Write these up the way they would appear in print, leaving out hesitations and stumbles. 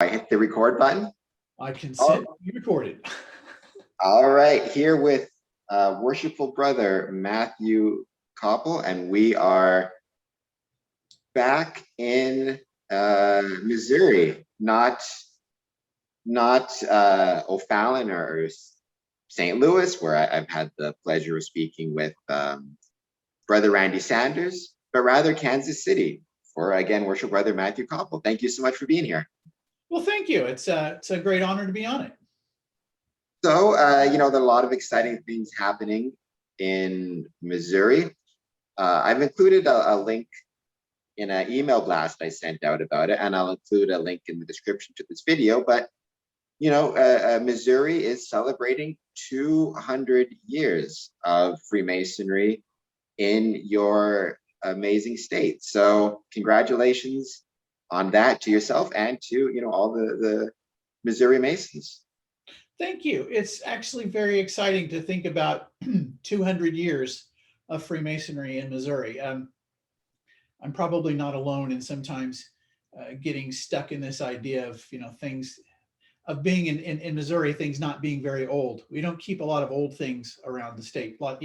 I hit the record button. I consent to be recorded. All right, here with worshipful brother Matthew Copple, and we are back in Missouri, not O'Fallon or St. Louis, where I've had the pleasure of speaking with brother Randy Sanders, but rather Kansas City for, again, worship brother Matthew Copple. Thank you so much for being here. Well, thank you. It's a great honor to be on it. So, there are a lot of exciting things happening in Missouri. I've included a link in an email blast I sent out about it, and I'll include a link in the description to this video. But, Missouri is celebrating 200 years of Freemasonry in your amazing state. So congratulations on that to yourself and to, all the Missouri Masons. Thank you. It's actually very exciting to think about 200 years of Freemasonry in Missouri. I'm probably not alone in sometimes getting stuck in this idea of, things of being in Missouri, things not being very old. We don't keep a lot of old things around the state. A lot,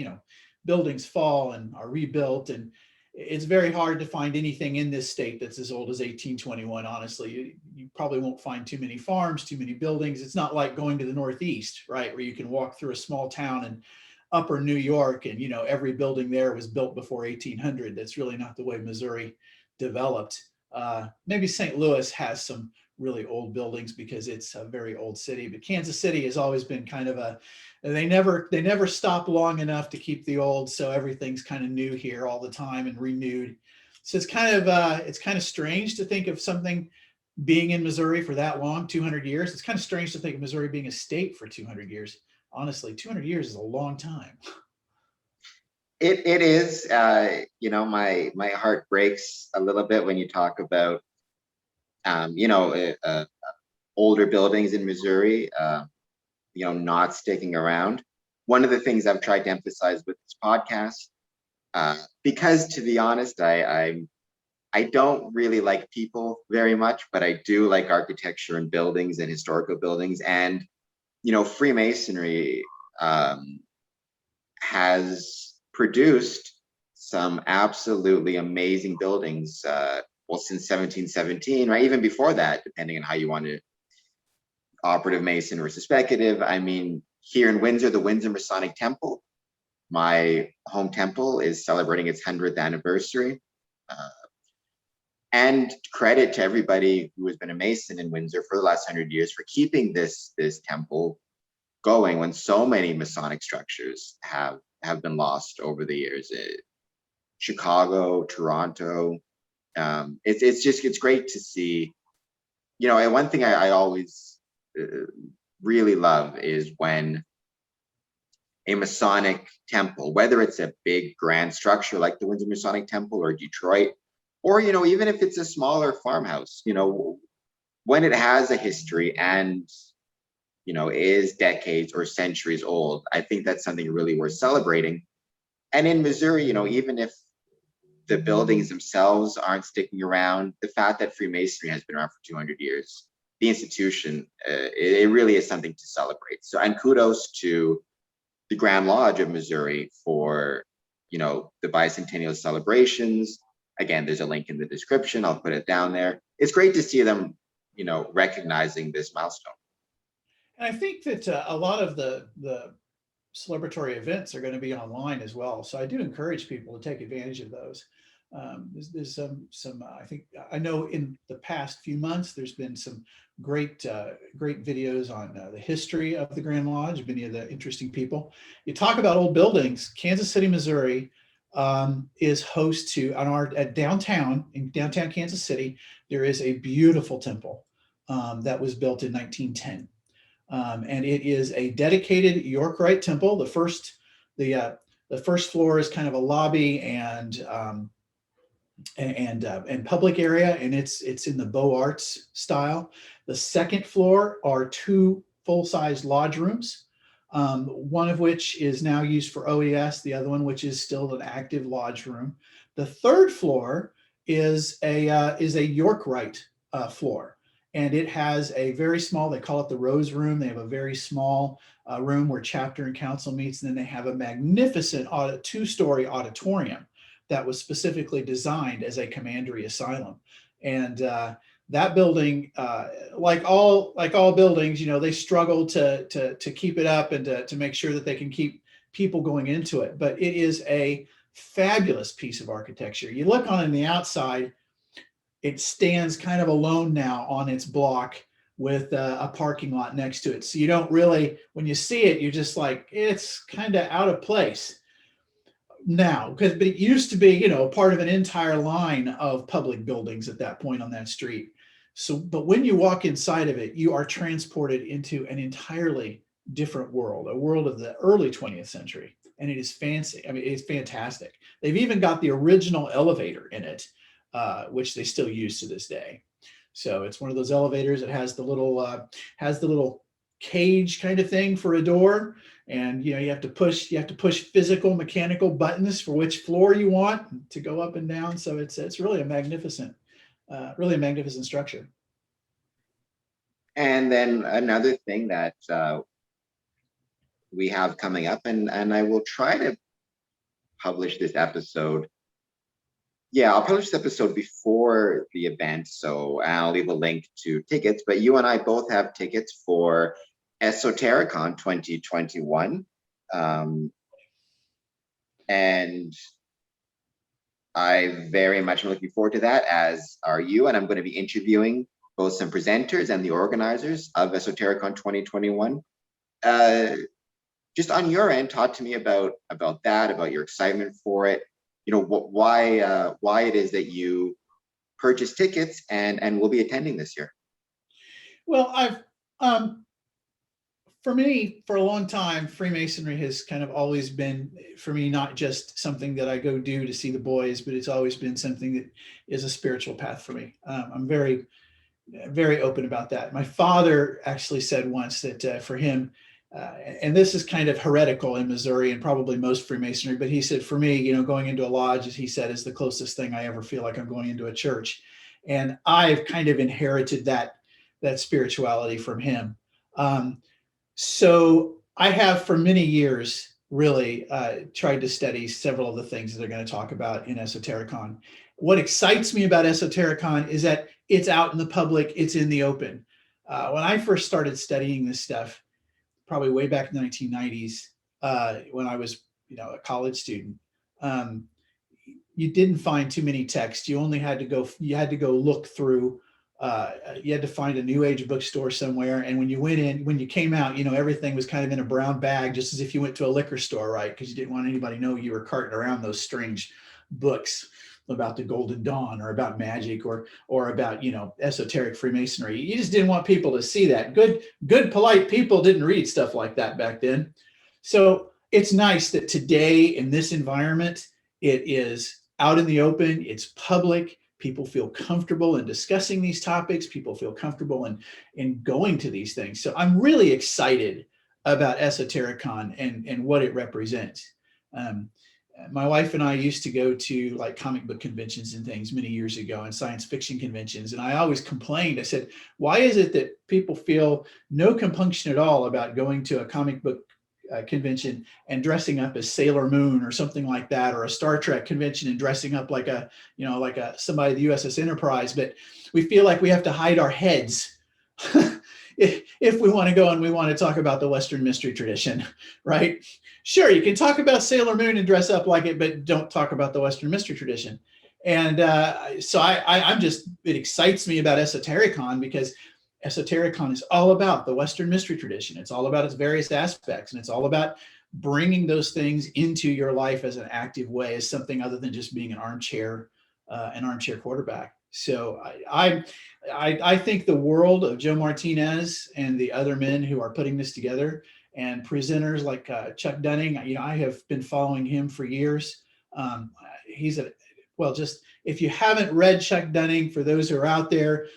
buildings fall and are rebuilt, and it's very hard to find anything in this state that's as old as 1821. Honestly, you probably won't find too many farms, too many buildings. It's not like going to the Northeast, right, where you can walk through a small town in upper New York and, every building there was built before 1800. That's really not the way Missouri developed. Maybe St. Louis has some really old buildings because it's a very old city, but Kansas City has always been kind of they never stop long enough to keep the old, so everything's kind of new here all the time and renewed. So it's kind of strange to think of something being in Missouri for that long, 200 years. It's kind of strange to think of Missouri being a state for 200 years. Honestly, 200 years is a long time. It is, my heart breaks a little bit when you talk about, older buildings in Missouri, not sticking around. One of the things I've tried to emphasize with this podcast, because to be honest, I don't really like people very much, but I do like architecture and buildings and historical buildings. And, Freemasonry has produced some absolutely amazing buildings, since 1717, right? Even before that, depending on how you want to operative Mason versus speculative. I mean, here in Windsor, the Windsor Masonic Temple, my home temple, is celebrating its 100th anniversary. And credit to everybody who has been a Mason in Windsor for the last 100 years for keeping this temple going when so many Masonic structures have been lost over the years. Chicago, Toronto. It's great to see, and one thing I always really love is when a Masonic temple, whether it's a big grand structure like the Windsor Masonic Temple or Detroit, or, even if it's a smaller farmhouse, when it has a history and, is decades or centuries old, I think that's something really worth celebrating. And in Missouri, even if the buildings themselves aren't sticking around, the fact that Freemasonry has been around for 200 years, the institution, it really is something to celebrate. So, and kudos to the Grand Lodge of Missouri for, the bicentennial celebrations. Again, there's a link in the description. I'll put it down there. It's great to see them, recognizing this milestone. And I think that a lot of the celebratory events are going to be online as well. So I do encourage people to take advantage of those. There's some I know in the past few months, there's been some great videos on the history of the Grand Lodge, many of the interesting people. You talk about old buildings. Kansas City, Missouri is host to, in downtown Kansas City, there is a beautiful temple that was built in 1910. And it is a dedicated York Rite temple. The first floor is kind of a lobby and public area, and it's in the Beaux Arts style. The second floor are two full-size lodge rooms, one of which is now used for OES, the other one which is still an active lodge room. The third floor is a York Rite floor. and it has a very small, they call it the Rose Room. They have a very small room where chapter and council meets. And then they have a magnificent two-story auditorium that was specifically designed as a commandery asylum. And that building, like all buildings, you know, they struggle to keep it up and to make sure that they can keep people going into it. But it is a fabulous piece of architecture. You look on the outside, it stands kind of alone now on its block with a parking lot next to it. So you don't really, when you see it, you're just like, it's kind of out of place now, but it used to be, you know, part of an entire line of public buildings at that point on that street. So, but when you walk inside of it, you are transported into an entirely different world, a world of the early 20th century. And it is fancy. I mean, it's fantastic. They've even got the original elevator in it, which they still use to this day. So it's one of those elevators that has the little cage kind of thing for a door. And you know, you have to push physical mechanical buttons for which floor you want to go up and down. So it's really a magnificent structure. And then another thing that we have coming up, and I will try to publish this episode. Yeah, I'll publish this episode before the event, so I'll leave a link to tickets. But you and I both have tickets for Esotericon 2021. And I very much am looking forward to that, as are you. And I'm going to be interviewing both some presenters and the organizers of Esotericon 2021. Just on your end, talk to me about that, about your excitement for it. You know, why it is that you purchased tickets and will be attending this year. Well, I've for me, for a long time, Freemasonry has kind of always been, for me, not just something that I go do to see the boys, but it's always been something that is a spiritual path for me. I'm very, very open about that. My father actually said once that for him, and this is kind of heretical in Missouri and probably most Freemasonry, but he said, for me, you know, going into a lodge, as he said, is the closest thing I ever feel like I'm going into a church. And I've kind of inherited that spirituality from him. So I have for many years really tried to study several of the things that they're going to talk about in Esotericon. What excites me about Esotericon is that it's out in the public, it's in the open. When I first started studying this stuff, probably way back in the 1990s, when I was, you know, a college student, you didn't find too many texts. You only had to go look through. You had to find a New Age bookstore somewhere. And when you came out, you know, everything was kind of in a brown bag, just as if you went to a liquor store, right? Because you didn't want anybody to know you were carting around those strange books about the Golden Dawn or about magic or about, you know, esoteric Freemasonry. You just didn't want people to see that. Good, polite people didn't read stuff like that back then. So it's nice that today in this environment, it is out in the open, it's public. People feel comfortable in discussing these topics. People feel comfortable in going to these things. So I'm really excited about Esotericon and what it represents. My wife and I used to go to like comic book conventions and things many years ago and science fiction conventions. And I always complained. I said, why is it that people feel no compunction at all about going to a comic book convention and dressing up as Sailor Moon or something like that, or a Star Trek convention and dressing up like somebody of the USS Enterprise, but we feel like we have to hide our heads if we want to go and we want to talk about the Western mystery tradition, right? Sure, you can talk about Sailor Moon and dress up like it, but don't talk about the Western mystery tradition. And so it excites me about Esotericon because Esotericon is all about the Western mystery tradition. It's all about its various aspects, and it's all about bringing those things into your life as an active way, as something other than just being an armchair quarterback. So I think the world of Joe Martinez and the other men who are putting this together, and presenters like Chuck Dunning. You know, I have been following him for years. Just if you haven't read Chuck Dunning, for those who are out there,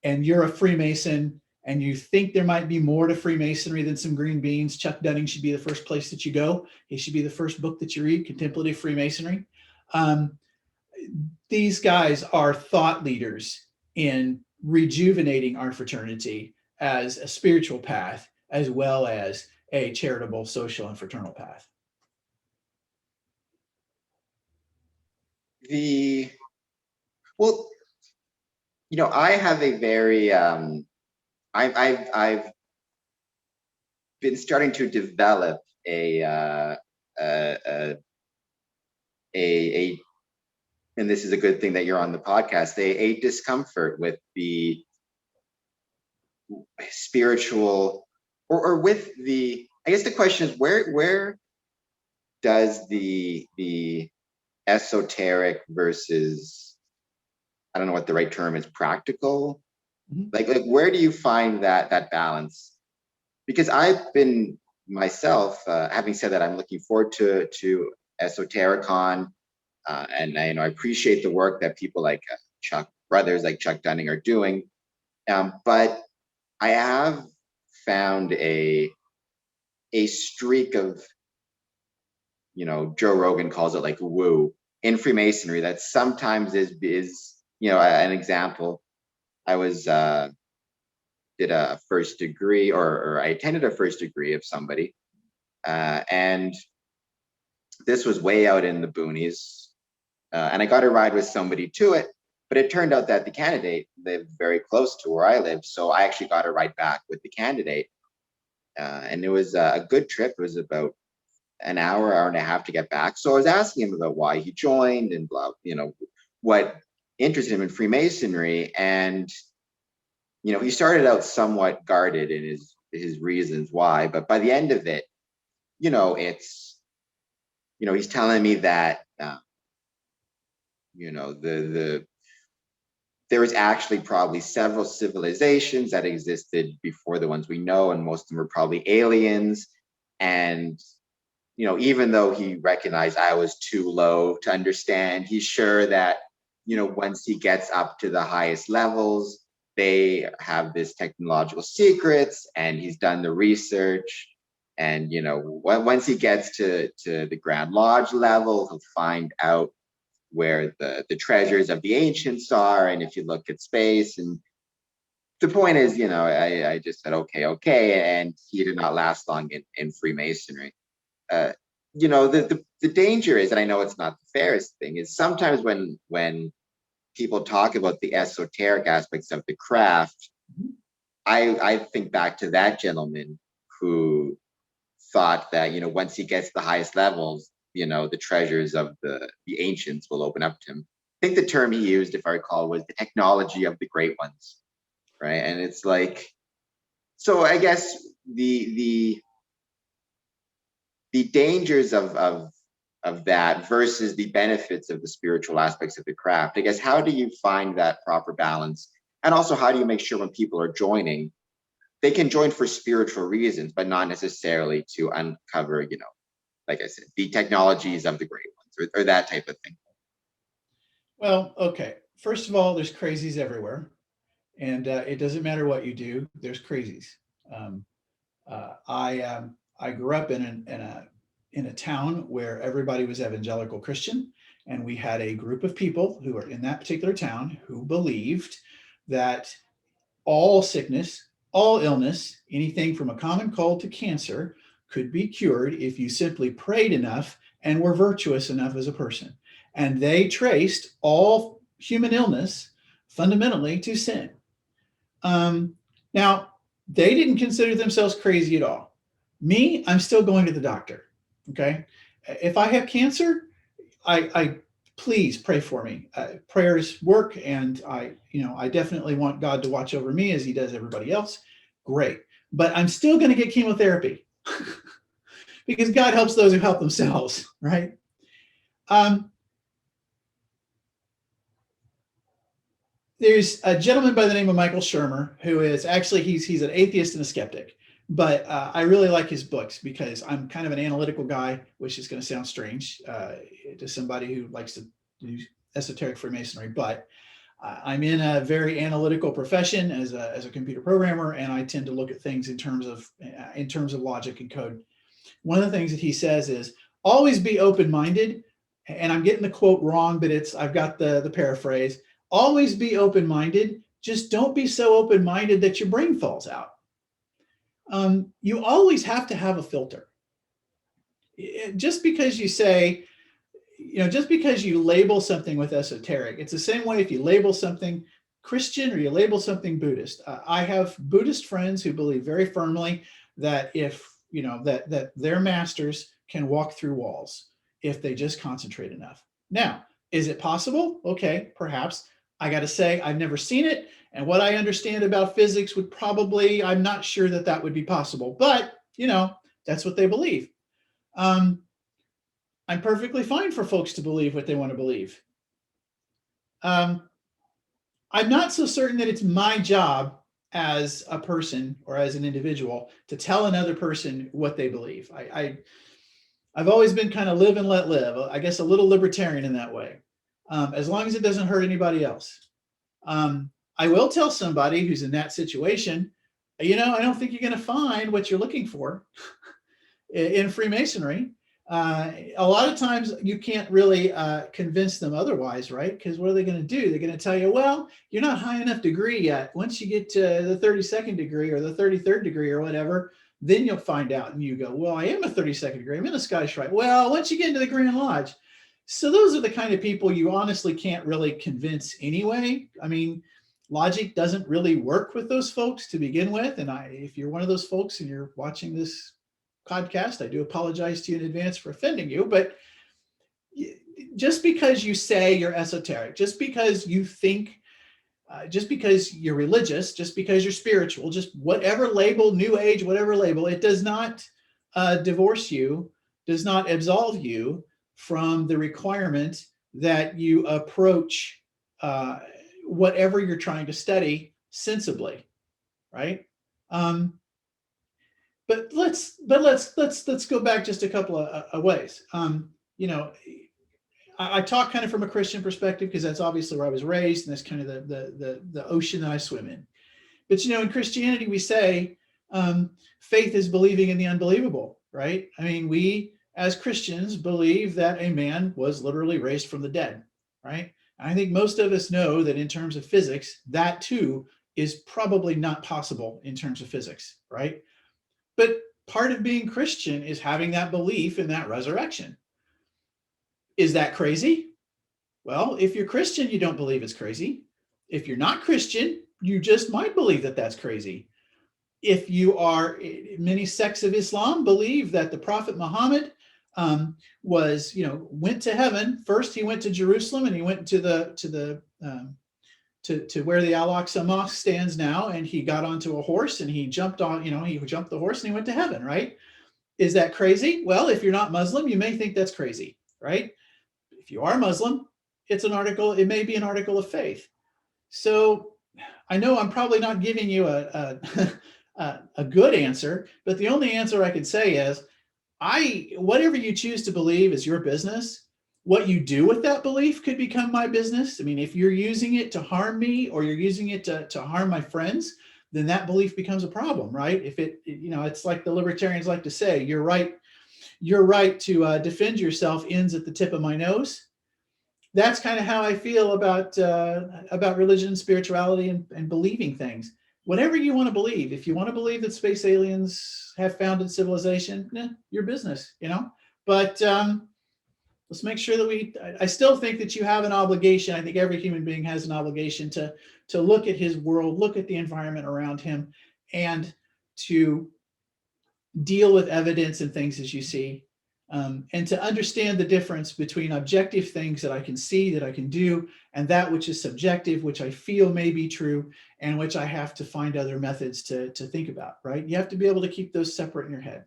and you're a Freemason and you think there might be more to Freemasonry than some green beans, Chuck Dunning should be the first place that you go. He should be the first book that you read, Contemplative Freemasonry. These guys are thought leaders in rejuvenating our fraternity as a spiritual path, as well as a charitable, social, and fraternal path. Well, I have a very I've been starting to develop a and this is a good thing that you're on the podcast, a discomfort with the spiritual, or with the, I guess the question is, where does the esoteric versus, I don't know what the right term is, practical, like where do you find that balance? Because I've been myself, having said that, I'm looking forward to Esotericon, and I appreciate the work that people like brothers like Chuck Dunning are doing, but I have found a streak of, Joe Rogan calls it like woo in Freemasonry that sometimes is an example. I was did a first degree, or I attended a first degree of somebody, and this was way out in the boonies, and I got a ride with somebody to it, but it turned out that the candidate lived very close to where I lived, so I actually got a ride back with the candidate, and it was a good trip. It was about an hour and a half to get back. So I was asking him about why he joined and blah, what interested him in Freemasonry, and he started out somewhat guarded in his reasons why, but by the end of it, it's, he's telling me that there was actually probably several civilizations that existed before the ones we know, and most of them were probably aliens. And even though he recognized I was too low to understand, he's sure that once he gets up to the highest levels, they have this technological secrets, and he's done the research, and once he gets to the Grand Lodge level, he'll find out where the treasures of the ancients are, and if you look at space. And the point is, I just said okay, and he did not last long in Freemasonry. The danger is, and I know it's not the fairest thing, is sometimes when people talk about the esoteric aspects of the craft, I think back to that gentleman who thought that once he gets the highest levels, the treasures of the ancients will open up to him. I think the term he used, if I recall, was the technology of the great ones, right? And it's like, so I guess the dangers of that versus the benefits of the spiritual aspects of the craft. I guess, how do you find that proper balance? And also, how do you make sure when people are joining, they can join for spiritual reasons, but not necessarily to uncover, like I said, the technologies of the great ones, or that type of thing? Well, okay. First of all, there's crazies everywhere, and it doesn't matter what you do. There's crazies. I grew up in a town where everybody was evangelical Christian, and we had a group of people who were in that particular town who believed that all sickness, all illness, anything from a common cold to cancer, could be cured if you simply prayed enough and were virtuous enough as a person. And they traced all human illness fundamentally to sin. Now, they didn't consider themselves crazy at all. Me, I'm still going to the doctor. Okay. If I have cancer, I please pray for me. Prayers work, and I definitely want God to watch over me as he does everybody else. Great. But I'm still going to get chemotherapy because God helps those who help themselves, right? There's a gentleman by the name of Michael Shermer, who is actually, he's an atheist and a skeptic, but I really like his books because I'm kind of an analytical guy, which is going to sound strange to somebody who likes to do esoteric Freemasonry, but I'm in a very analytical profession as a computer programmer, and I tend to look at things in terms of logic and code. One of the things that he says is always be open-minded, and I'm getting the quote wrong, but I've got the paraphrase. Always be open-minded, just don't be so open-minded that your brain falls out. You always have to have a filter. Just because you say, just because you label something with esoteric, it's the same way if you label something Christian or you label something Buddhist. I have Buddhist friends who believe very firmly that if, that their masters can walk through walls if they just concentrate enough. Now, is it possible? Okay, perhaps. I got to say, I've never seen it. And what I understand about physics would probably, I'm not sure that that would be possible, but, that's what they believe. I'm perfectly fine for folks to believe what they want to believe. I'm not so certain that it's my job as a person or as an individual to tell another person what they believe. I've always been kind of live and let live. I guess a little libertarian in that way, as long as it doesn't hurt anybody else. I will tell somebody who's in that situation, I don't think you're going to find what you're looking for in Freemasonry. A lot of times you can't really convince them otherwise, right? Because what are they going to do? They're going to tell you, well, you're not high enough degree yet. Once you get to the 32nd degree or the 33rd degree or whatever, then you'll find out. And you go, well, I am a 32nd degree. I'm in a Scottish Rite. Well, once you get into the Grand Lodge. So those are the kind of people you honestly can't really convince anyway. I mean, logic doesn't really work with those folks to begin with. And if you're one of those folks and you're watching this podcast, I do apologize to you in advance for offending you, but just because you say you're esoteric, just because you think, just because you're religious, just because you're spiritual, just whatever label, new age, whatever label, it does not divorce you, does not absolve you from the requirement that you approach whatever you're trying to study sensibly, right? But let's go back just a couple of ways. I talk kind of from a Christian perspective because that's obviously where I was raised, and that's kind of the ocean that I swim in. But in Christianity we say faith is believing in the unbelievable, right? I mean, we as Christians believe that a man was literally raised from the dead, right? And I think most of us know that in terms of physics, that too is probably not possible in terms of physics, right? But part of being Christian is having that belief in that resurrection. Is that crazy? Well, if you're Christian, you don't believe it's crazy. If you're not Christian, you just might believe that that's crazy. If you are, many sects of Islam believe that the Prophet Muhammad went to heaven. First, he went to Jerusalem and he went to where the Al-Aqsa Mosque stands now, and he got onto a horse and he jumped on, he jumped the horse and he went to heaven, right? Is that crazy? Well, if you're not Muslim, you may think that's crazy, right? If you are Muslim, it may be an article of faith. So I know I'm probably not giving you a good answer, but the only answer I could say is, whatever you choose to believe is your business. What you do with that belief could become my business. I mean, if you're using it to harm me or you're using it to harm my friends, then that belief becomes a problem, right? If it's like the libertarians like to say, you're right to defend yourself ends at the tip of my nose. That's kind of how I feel about religion, spirituality, and believing things. Whatever you want to believe. If you want to believe that space aliens have founded civilization, your business, But let's make sure that I still think that you have an obligation. I think every human being has an obligation to look at his world, look at the environment around him, and to deal with evidence and things as you see, and to understand the difference between objective things that I can see, that I can do, and that which is subjective, which I feel may be true, and which I have to find other methods to think about, right? You have to be able to keep those separate in your head.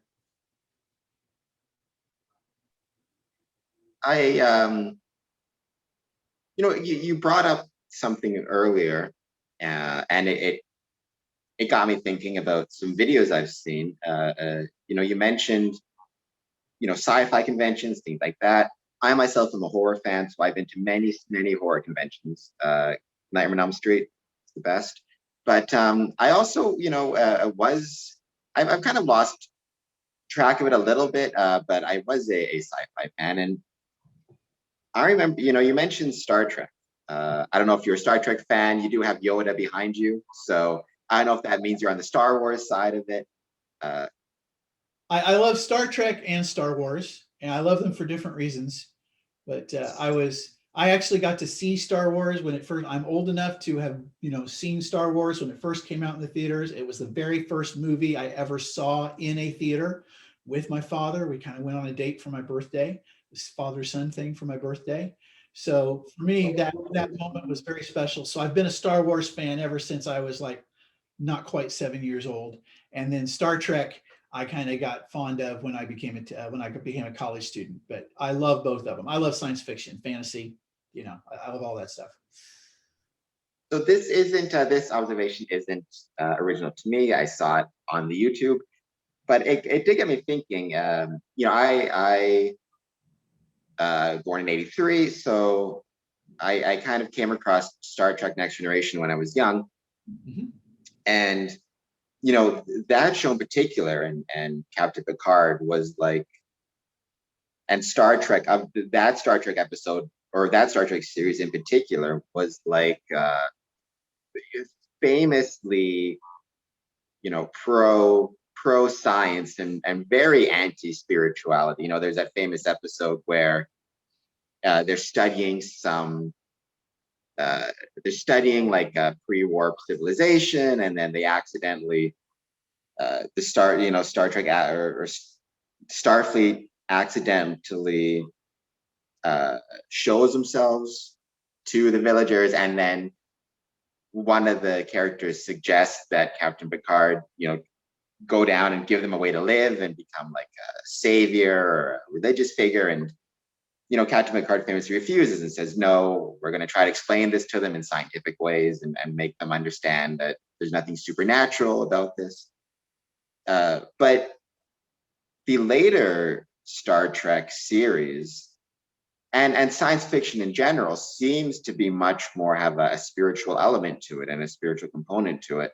You brought up something earlier, and it got me thinking about some videos I've seen. You mentioned, sci-fi conventions, things like that. I myself am a horror fan, so I've been to many, many horror conventions. Nightmare on Elm Street is the best. But I also, I've kind of lost track of it a little bit, but I was a sci-fi fan. And I remember, you mentioned Star Trek. I don't know if you're a Star Trek fan. You do have Yoda behind you, so I don't know if that means you're on the Star Wars side of it. I love Star Trek and Star Wars, and I love them for different reasons. But I actually got to see Star Wars when it first. I'm old enough to have seen Star Wars when it first came out in the theaters. It was the very first movie I ever saw in a theater with my father. We kind of went on a date for my birthday, this father-son thing for my birthday. So for me, that moment was very special. So I've been a Star Wars fan ever since I was like not quite 7 years old, and then Star Trek I kind of got fond of when I became a college student. But I love both of them. I love science fiction, fantasy. I love all that stuff. So this observation isn't original to me. I saw it on the YouTube, but it did get me thinking. I born in '83, so I kind of came across Star Trek Next Generation when I was young, and that show in particular and Captain Picard was like, and Star Trek that Star Trek episode or that Star Trek series in particular was like famously pro science and very anti spirituality. There's that famous episode where they're studying like a pre-warp civilization, and then they accidentally Star Trek or Starfleet accidentally shows themselves to the villagers, and then one of the characters suggests that Captain Picard, go down and give them a way to live and become like a savior or a religious figure. And Captain Picard famously refuses and says, no, we're going to try to explain this to them in scientific ways and make them understand that there's nothing supernatural about this. But the later Star Trek series and science fiction in general seems to be much more have a spiritual element to it and a spiritual component to it.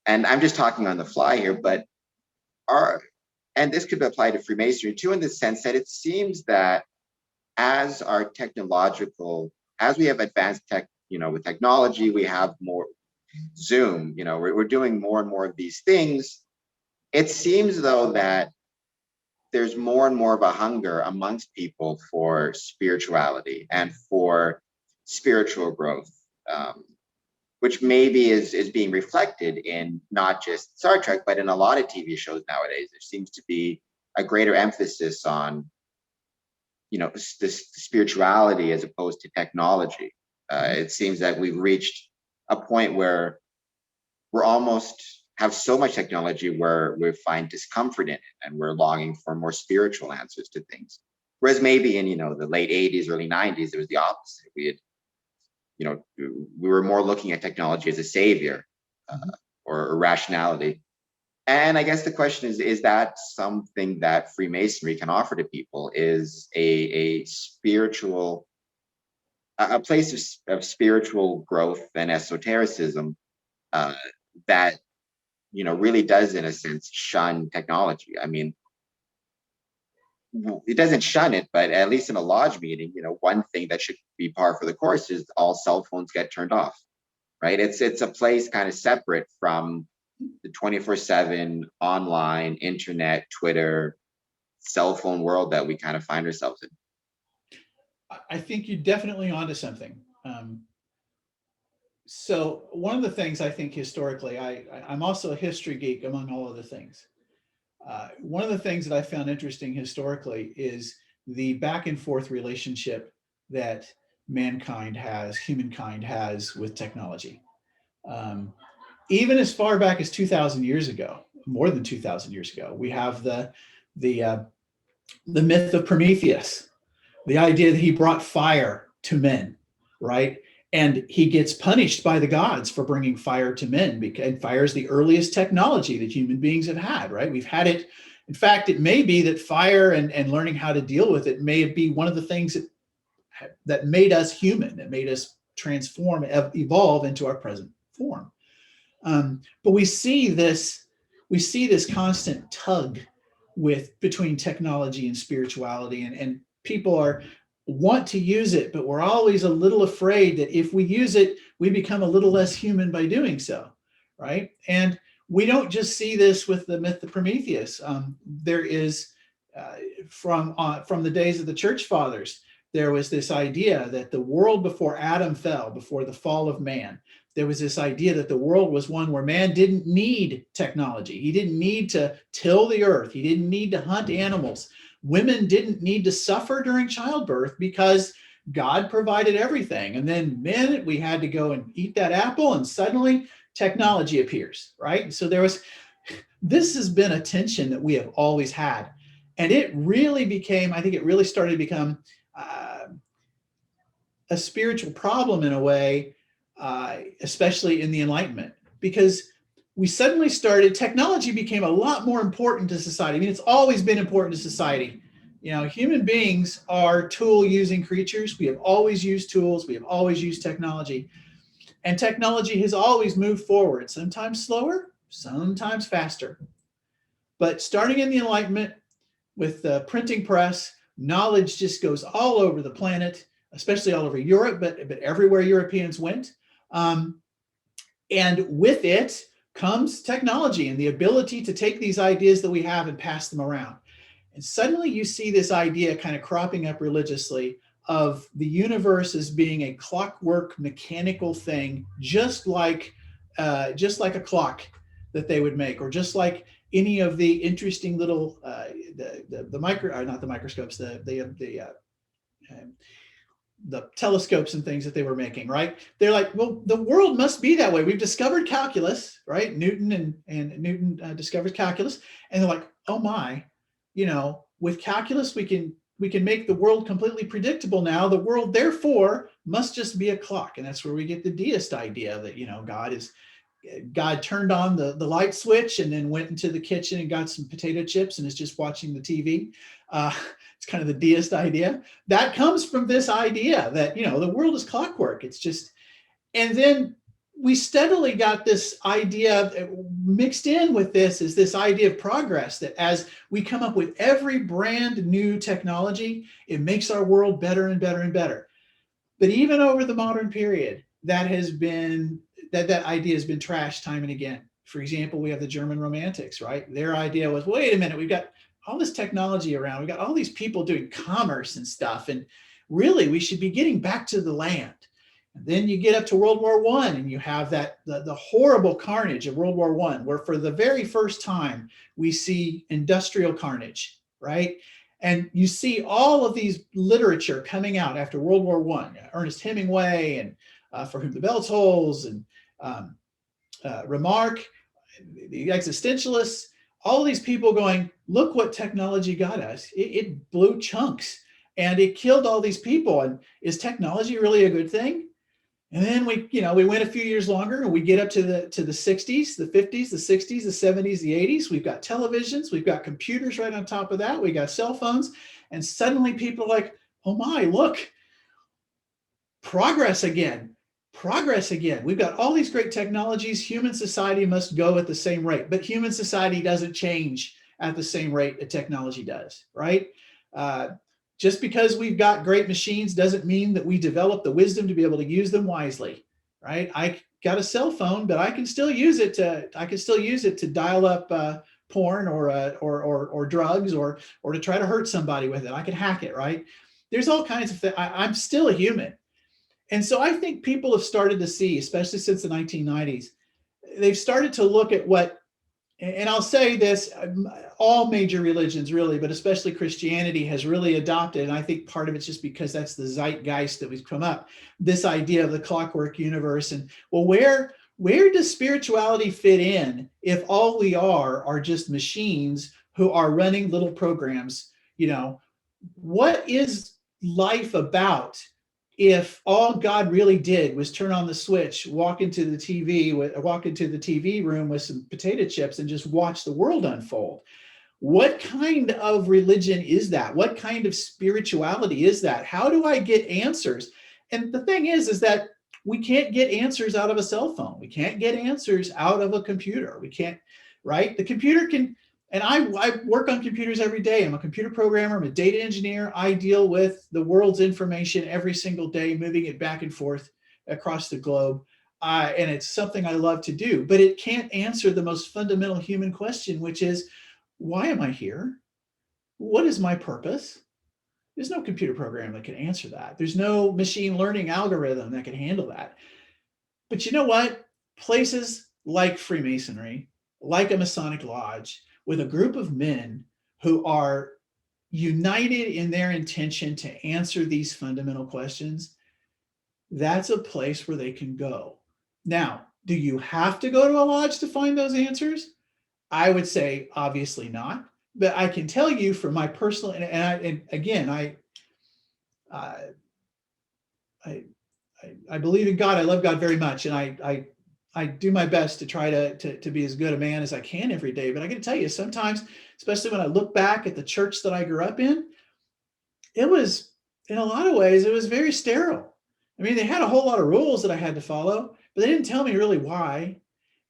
And I'm just talking on the fly here, but and this could apply to Freemasonry too, in the sense that it seems that as we have advanced tech, with technology, we have more Zoom, we're doing more and more of these things. It seems though that there's more and more of a hunger amongst people for spirituality and for spiritual growth, which maybe is being reflected in not just Star Trek, but in a lot of TV shows nowadays. There seems to be a greater emphasis on, this spirituality as opposed to technology. It seems that we've reached a point where we're almost have so much technology where we find discomfort in it and we're longing for more spiritual answers to things. Whereas maybe in, the late 80s, early 90s, it was the opposite. We were more looking at technology as a savior or a rationality. And I guess the question is that something that Freemasonry can offer to people, is a spiritual, a place of spiritual growth and esotericism that really does, in a sense, shun technology. I mean, it doesn't shun it, but at least in a lodge meeting, one thing that should be par for the course is all cell phones get turned off, right? It's a place kind of separate from the 24/7 online, internet, Twitter, cell phone world that we kind of find ourselves in. I think you're definitely onto something. So one of the things I think historically, I'm also a history geek among all other things. One of the things that I found interesting historically is the back and forth relationship that humankind has with technology. Even as far back as 2,000 years ago, more than 2,000 years ago, we have the myth of Prometheus, the idea that he brought fire to men, right? And he gets punished by the gods for bringing fire to men, because fire is the earliest technology that human beings have had, right? We've had it. In fact, it may be that fire and learning how to deal with it may be one of the things that made us human, that made us transform, evolve into our present form. But we see this constant tug between technology and spirituality, and people are want to use it, but we're always a little afraid that if we use it, we become a little less human by doing so, right? And we don't just see this with the myth of Prometheus. There is, from the days of the church fathers, there was this idea that the world before Adam fell, before the fall of man, there was this idea that the world was one where man didn't need technology. He didn't need to till the earth. He didn't need to hunt animals. Women didn't need to suffer during childbirth because God provided everything. And then men, we had to go and eat that apple, and suddenly technology appears, right? So this has been a tension that we have always had. And it really became, I think it really started to become a spiritual problem in a way, especially in the Enlightenment, because we suddenly started, technology became a lot more important to society. I mean, it's always been important to society. You know, human beings are tool-using creatures. We have always used tools. We have always used technology. And technology has always moved forward, sometimes slower, sometimes faster. But starting in the Enlightenment, with the printing press, knowledge just goes all over the planet, especially all over Europe, but everywhere Europeans went. And with it comes technology and the ability to take these ideas that we have and pass them around. And suddenly you see this idea kind of cropping up religiously of the universe as being a clockwork mechanical thing, just like a clock that they would make, or just like any of the interesting little not the microscopes, the telescopes and things that they were making, right? They're like, well, the world must be that way. We've discovered calculus, right? Newton and Newton discovers calculus, and they're like, oh my, you know, with calculus we can make the world completely predictable now. The world therefore must just be a clock, and that's where we get the deist idea that, you know, God turned on the light switch and then went into the kitchen and got some potato chips and is just watching the TV. It's kind of the deist idea. That comes from this idea that, you know, the world is clockwork. It's just, and then we steadily got this idea mixed in with this is this idea of progress, that as we come up with every brand new technology, it makes our world better and better and better. But even over the modern period, that idea has been trashed time and again. For example, we have the German Romantics, right? Their idea was, wait a minute, we've got all this technology around. We've got all these people doing commerce and stuff. And really, we should be getting back to the land. And then you get up to World War I, and you have the horrible carnage of World War I, where for the very first time, we see industrial carnage, right? And you see all of these literature coming out after World War I, Ernest Hemingway and For Whom the Bell Tolls, and Remarque, the existentialists, all these people going, look what technology got us. It blew chunks and it killed all these people. And is technology really a good thing? And then we went a few years longer and we get up to the 60s, the 50s, the 60s, the 70s, the 80s. We've got televisions, we've got computers right on top of that. We got cell phones. And suddenly people are like, oh my, look, progress again. We've got all these great technologies. Human society must go at the same rate, but human society doesn't change at the same rate that technology does, right? Just because we've got great machines doesn't mean that we develop the wisdom to be able to use them wisely, right? I got a cell phone, but I can still use it to dial up porn or drugs or to try to hurt somebody with it. I can hack it, right? There's all kinds of things. I'm still a human. And so I think people have started to see, especially since the 1990s, they've started to look at what, and I'll say this, all major religions really, but especially Christianity has really adopted, and I think part of it's just because that's the zeitgeist that we've come up, this idea of the clockwork universe. And well, where does spirituality fit in if all we are just machines who are running little programs? You know, what is life about if all God really did was turn on the switch, walk into the TV room with some potato chips and just watch the world unfold? What kind of religion is that? What kind of spirituality is that? How do I get answers? And the thing is that we can't get answers out of a cell phone. We can't get answers out of a computer. We can't, right? The computer can, And I work on computers every day. I'm a computer programmer. I'm a data engineer. I deal with the world's information every single day, moving it back and forth across the globe. And it's something I love to do, but it can't answer the most fundamental human question, which is, why am I here? What is my purpose? There's no computer program that can answer that. There's no machine learning algorithm that can handle that. But you know what? Places like Freemasonry, like a Masonic lodge, with a group of men who are united in their intention to answer these fundamental questions, that's a place where they can go. Now, do you have to go to a lodge to find those answers? I would say obviously not, but I can tell you from my personal, and again, uh, I believe in God. I love God very much, and I do my best to try to be as good a man as I can every day. But I got to tell you, sometimes, especially when I look back at the church that I grew up in, it was, in a lot of ways, it was very sterile. I mean, they had a whole lot of rules that I had to follow, but they didn't tell me really why.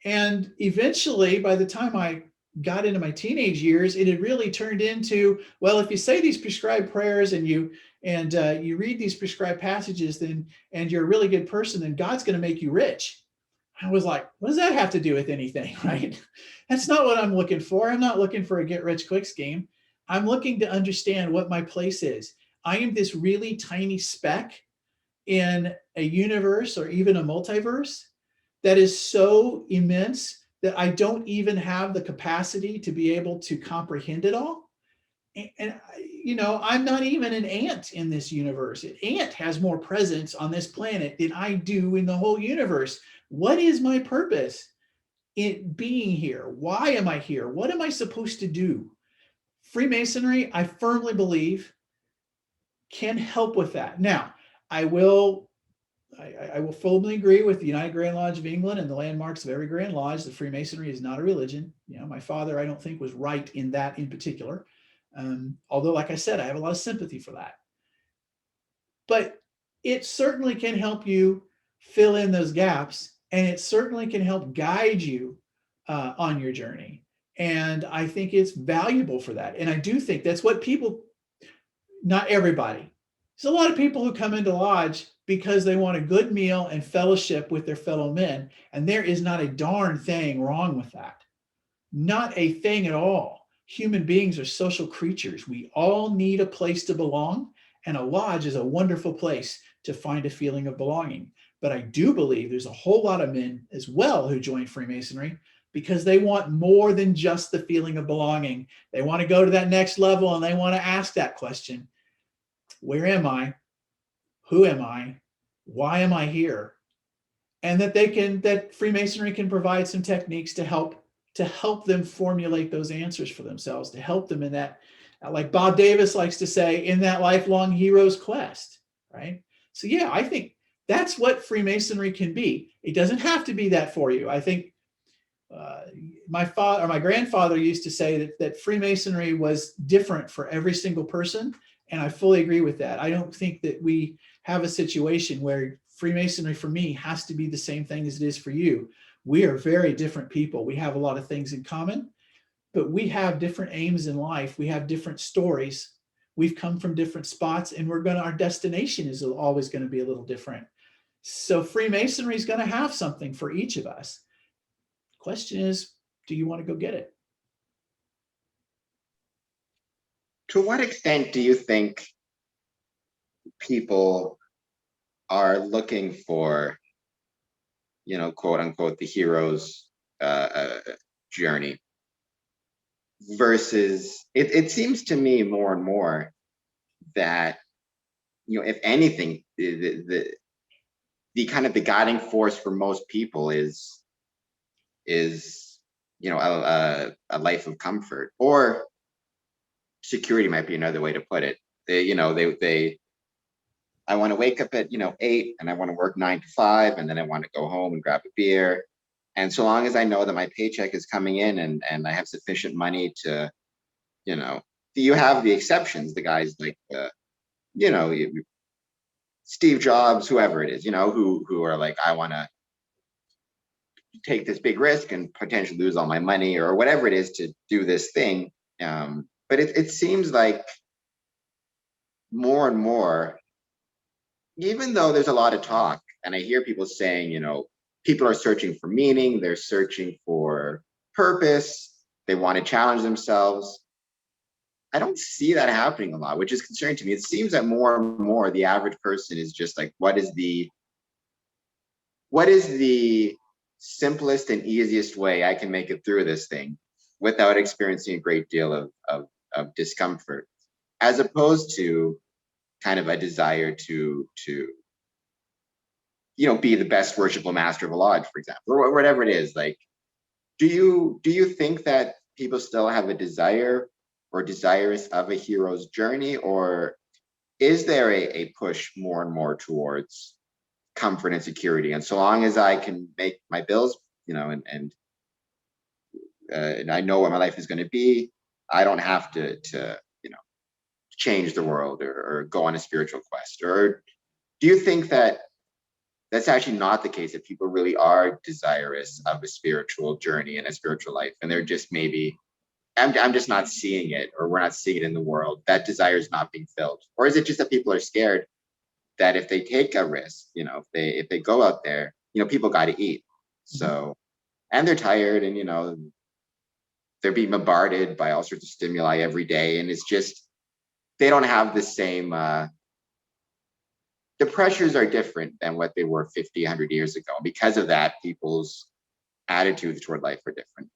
And eventually, by the time I got into my teenage years, it had really turned into, well, if you say these prescribed prayers and you read these prescribed passages, then and you're a really good person, then God's going to make you rich. I was like, what does that have to do with anything, right? That's not what I'm looking for. I'm not looking for a get rich quick scheme. I'm looking to understand what my place is. I am this really tiny speck in a universe or even a multiverse that is so immense that I don't even have the capacity to be able to comprehend it all. And I'm not even an ant in this universe. An ant has more presence on this planet than I do in the whole universe. What is my purpose in being here? Why am I here? What am I supposed to do? Freemasonry, I firmly believe, can help with that. Now, I will fully agree with the United Grand Lodge of England and the landmarks of every Grand Lodge that Freemasonry is not a religion. My father, I don't think, was right in that in particular. Although, like I said, I have a lot of sympathy for that. But it certainly can help you fill in those gaps, and it certainly can help guide you on your journey. And I think it's valuable for that. And I do think that's what people, not everybody, there's a lot of people who come into lodge because they want a good meal and fellowship with their fellow men. And there is not a darn thing wrong with that. Not a thing at all. Human beings are social creatures. We all need a place to belong, and a lodge is a wonderful place to find a feeling of belonging. But I do believe there's a whole lot of men as well who join Freemasonry because they want more than just the feeling of belonging. They want to go to that next level, and they want to ask that question: where am I? Who am I? Why am I here? And that Freemasonry can provide some techniques to help them formulate those answers for themselves, to help them in that, like Bob Davis likes to say, in that lifelong hero's quest, right? So yeah, I think that's what Freemasonry can be. It doesn't have to be that for you. I think my grandfather used to say that Freemasonry was different for every single person. And I fully agree with that. I don't think that we have a situation where Freemasonry for me has to be the same thing as it is for you. We are very different people. We have a lot of things in common, but we have different aims in life. We have different stories. We've come from different spots, and our destination is always going to be a little different. So Freemasonry is going to have something for each of us. Question is, do you want to go get it? To what extent do you think people are looking for, quote unquote, the hero's journey versus it seems to me more and more that, if anything, the kind of the guiding force for most people is a life of comfort, or security might be another way to put it. I want to wake up at 8 and I want to work 9 to 5, and then I want to go home and grab a beer. And so long as I know that my paycheck is coming in and I have sufficient money to, you have the exceptions, the guys like Steve Jobs, whoever it is, who are like, I want to take this big risk and potentially lose all my money or whatever it is to do this thing. But it seems like more and more, even though there's a lot of talk, and I hear people saying, people are searching for meaning, they're searching for purpose, they want to challenge themselves. I don't see that happening a lot, which is concerning to me. It seems that more and more the average person is just like, what is the simplest and easiest way I can make it through this thing without experiencing a great deal of discomfort, as opposed to kind of a desire to be the best worshipful master of a lodge, for example, or whatever it is. Like, do you think that people still have a desire or desirous of a hero's journey, or is there a push more and more towards comfort and security, and so long as I can make my bills, and I know what my life is going to be, I don't have to change the world or go on a spiritual quest? Or do you think that that's actually not the case, that people really are desirous of a spiritual journey and a spiritual life, and they're just maybe, I'm just not seeing it, or we're not seeing it in the world, that desire is not being filled? Or is it just that people are scared that if they take a risk, if they go out there, people got to eat. So, and they're tired, and they're being bombarded by all sorts of stimuli every day, and it's just, they don't have the same, the pressures are different than what they were 50, 100 years ago. Because of that, people's attitudes toward life are different.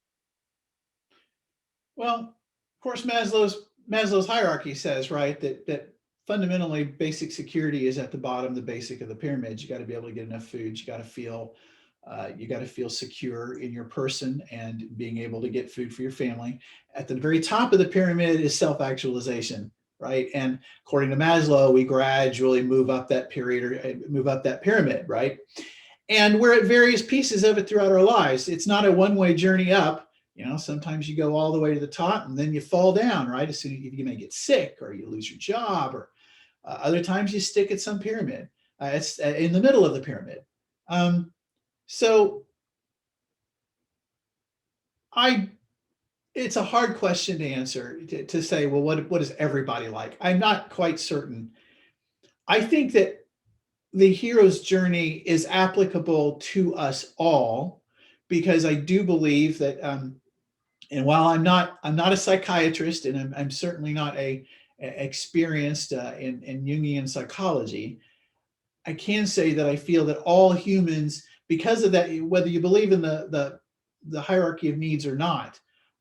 Well, of course, Maslow's hierarchy says, right, that fundamentally basic security is at the bottom, the basic of the pyramid. You got to be able to get enough food. You got to feel secure in your person and being able to get food for your family. At the very top of the pyramid is self-actualization, right? And according to Maslow, we gradually move up that pyramid, right? And we're at various pieces of it throughout our lives. It's not a one-way journey up. Sometimes you go all the way to the top and then you fall down, right? As soon as you may get sick or you lose your job, or other times you stick at some pyramid. It's in the middle of the pyramid. So it's a hard question to answer, to say, well, what is everybody like? I'm not quite certain. I think that the hero's journey is applicable to us all, because I do believe that, and while I'm not a psychiatrist, and I'm certainly not experienced in Jungian psychology, I can say that I feel that all humans, because of that, whether you believe in the hierarchy of needs or not,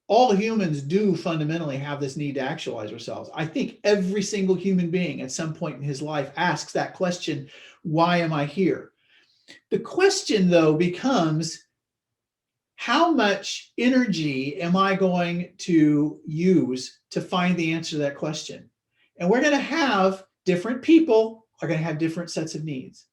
all humans do fundamentally have this need to actualize ourselves. I think every single human being at some point in his life asks that question, why am I here? The question, though, becomes, how much energy am I going to use to find the answer to that question? And we're going to have different people are going to have different sets of needs.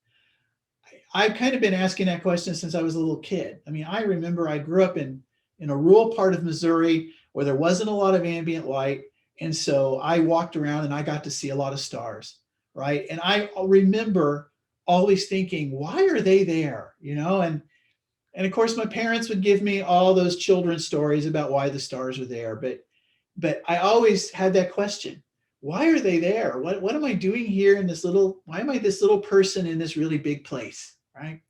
I've kind of been asking that question since I was a little kid. I mean, I remember I grew up in a rural part of Missouri where there wasn't a lot of ambient light. And so I walked around and I got to see a lot of stars, right? And I remember always thinking, why are they there? And of course, my parents would give me all those children's stories about why the stars are there. But I always had that question. Why are they there? What am I doing here why am I this little person in this really big place, right?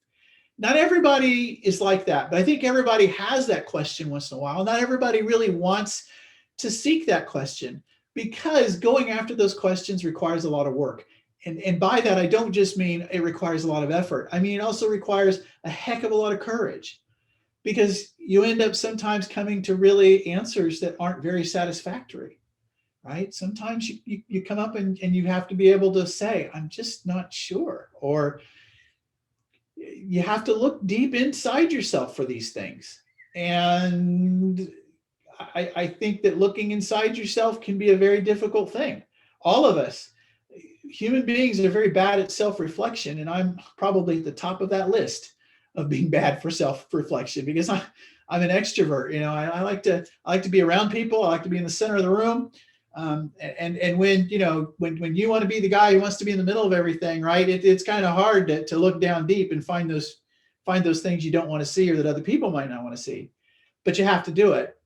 Not everybody is like that, but I think everybody has that question once in a while. Not everybody really wants to seek that question, because going after those questions requires a lot of work. And by that, I don't just mean it requires a lot of effort. I mean, it also requires a heck of a lot of courage, because you end up sometimes coming to really answers that aren't very satisfactory, right? Sometimes you come up and you have to be able to say, I'm just not sure. Or you have to look deep inside yourself for these things. And I think that looking inside yourself can be a very difficult thing. All of us, human beings, are very bad at self-reflection, and I'm probably at the top of that list of being bad for self-reflection, because I'm an extrovert. I like to be around people. I like to be in the center of the room. And when you want to be the guy who wants to be in the middle of everything, right? It's kind of hard to look down deep and find those find those things you don't want to see or that other people might not want to see. But you have to do it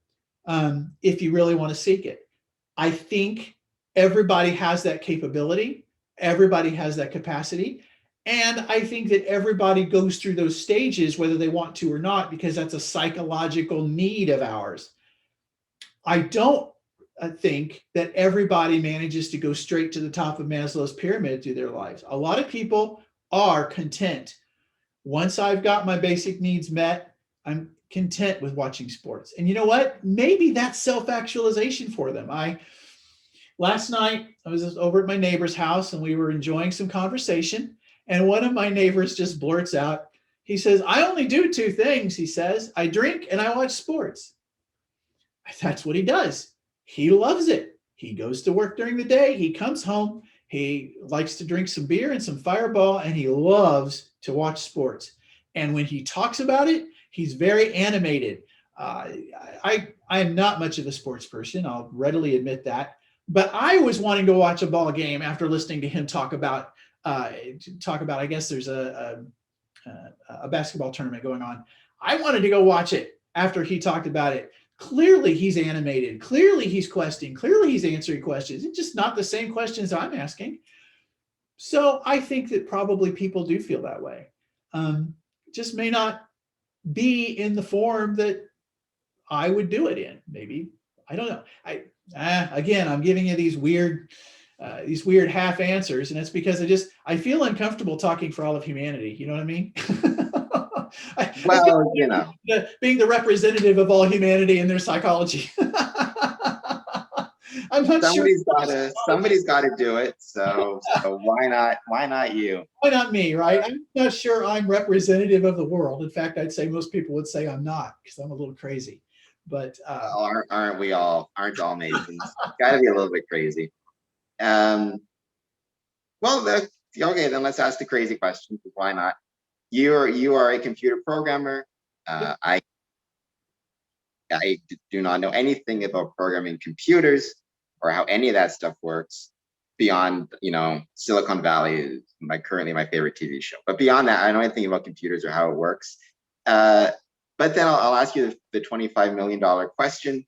if you really want to seek it. I think everybody has that capability. Everybody has that capacity. And I think that everybody goes through those stages, whether they want to or not, because that's a psychological need of ours. I don't think that everybody manages to go straight to the top of Maslow's pyramid through their lives. A lot of people are content. Once I've got my basic needs met, I'm content with watching sports. And you know what? Maybe that's self-actualization for them. Last night, I was over at my neighbor's house and we were enjoying some conversation. And one of my neighbors just blurts out, he says, I only do two things, he says. I drink and I watch sports. That's what he does. He loves it. He goes to work during the day. He comes home. He likes to drink some beer and some Fireball, and he loves to watch sports. And when he talks about it, he's very animated. I am not much of a sports person. I'll readily admit that. But I was wanting to watch a ball game after listening to him talk about, I guess there's a basketball tournament going on. I wanted to go watch it after he talked about it. Clearly he's animated. Clearly he's questioning. Clearly he's answering questions. It's just not the same questions I'm asking. So I think that probably people do feel that way. Just may not be in the form that I would do it in. Maybe, I don't know. Again, I'm giving you these weird half answers, and it's because I feel uncomfortable talking for all of humanity. You know what I mean? Well, you know, being the representative of all humanity and their psychology. I'm not somebody's sure. Somebody's got to do it. So why not you? Why not me, right? I'm not sure I'm representative of the world. In fact, I'd say most people would say I'm not, because I'm a little crazy. But aren't we all? Aren't all Masons? Got to be a little bit crazy. Well, okay, then let's ask the crazy question. Why not? You are a computer programmer. I do not know anything about programming computers or how any of that stuff works beyond, Silicon Valley is currently my favorite TV show. But beyond that, I don't know anything about computers or how it works. But then I'll ask you the $25 million question.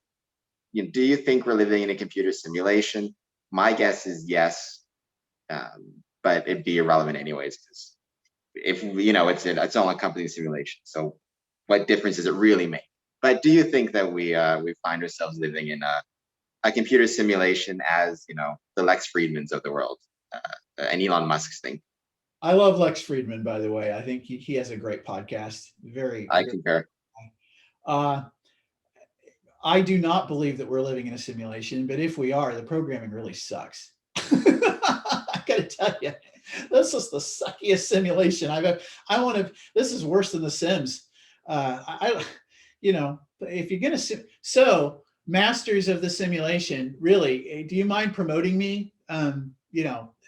Do you think we're living in a computer simulation? My guess is yes, but it'd be irrelevant anyways, because if it's all a company simulation. So what difference does it really make? But do you think that we find ourselves living in a computer simulation as the Lex Friedmans of the world and Elon Musk's thing? I love Lex Friedman, by the way. I think he has a great podcast. I concur. I do not believe that we're living in a simulation, but if we are, the programming really sucks. I gotta tell you, this is the suckiest simulation I've ever. This is worse than The Sims. If you're gonna so masters of the simulation, really, do you mind promoting me?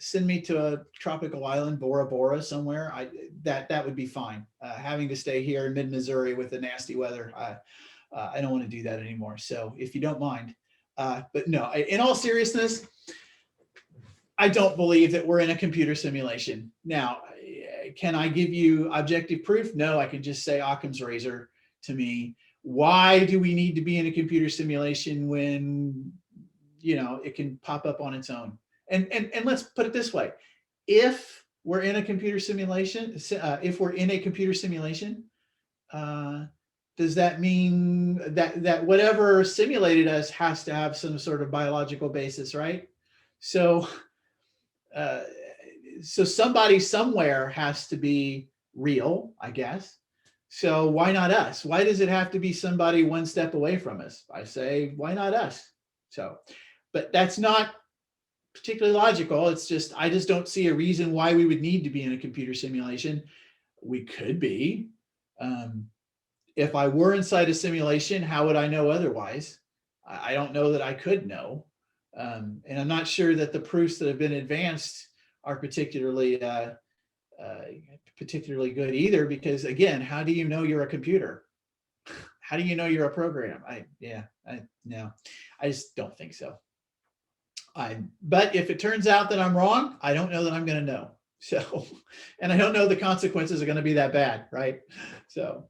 Send me to a tropical island, Bora Bora, somewhere. That would be fine. Having to stay here in mid-Missouri with the nasty weather, I don't want to do that anymore. So if you don't mind, but no, in all seriousness, I don't believe that we're in a computer simulation. Now, can I give you objective proof? No, I can just say Occam's razor to me. Why do we need to be in a computer simulation when, it can pop up on its own? And let's put it this way. If we're in a computer simulation, does that mean that whatever simulated us has to have some sort of biological basis, right? So somebody somewhere has to be real, I guess. So why not us? Why does it have to be somebody one step away from us? I say, why not us? So, but that's not particularly logical. It's just, I just don't see a reason why we would need to be in a computer simulation. We could be. If I were inside a simulation, how would I know otherwise? I don't know that I could know. And I'm not sure that the proofs that have been advanced are particularly good either, because again, how do you know you're a computer? How do you know you're a program? No, I just don't think so. But if it turns out that I'm wrong, I don't know that I'm going to know. So, and I don't know the consequences are going to be that bad, right? So,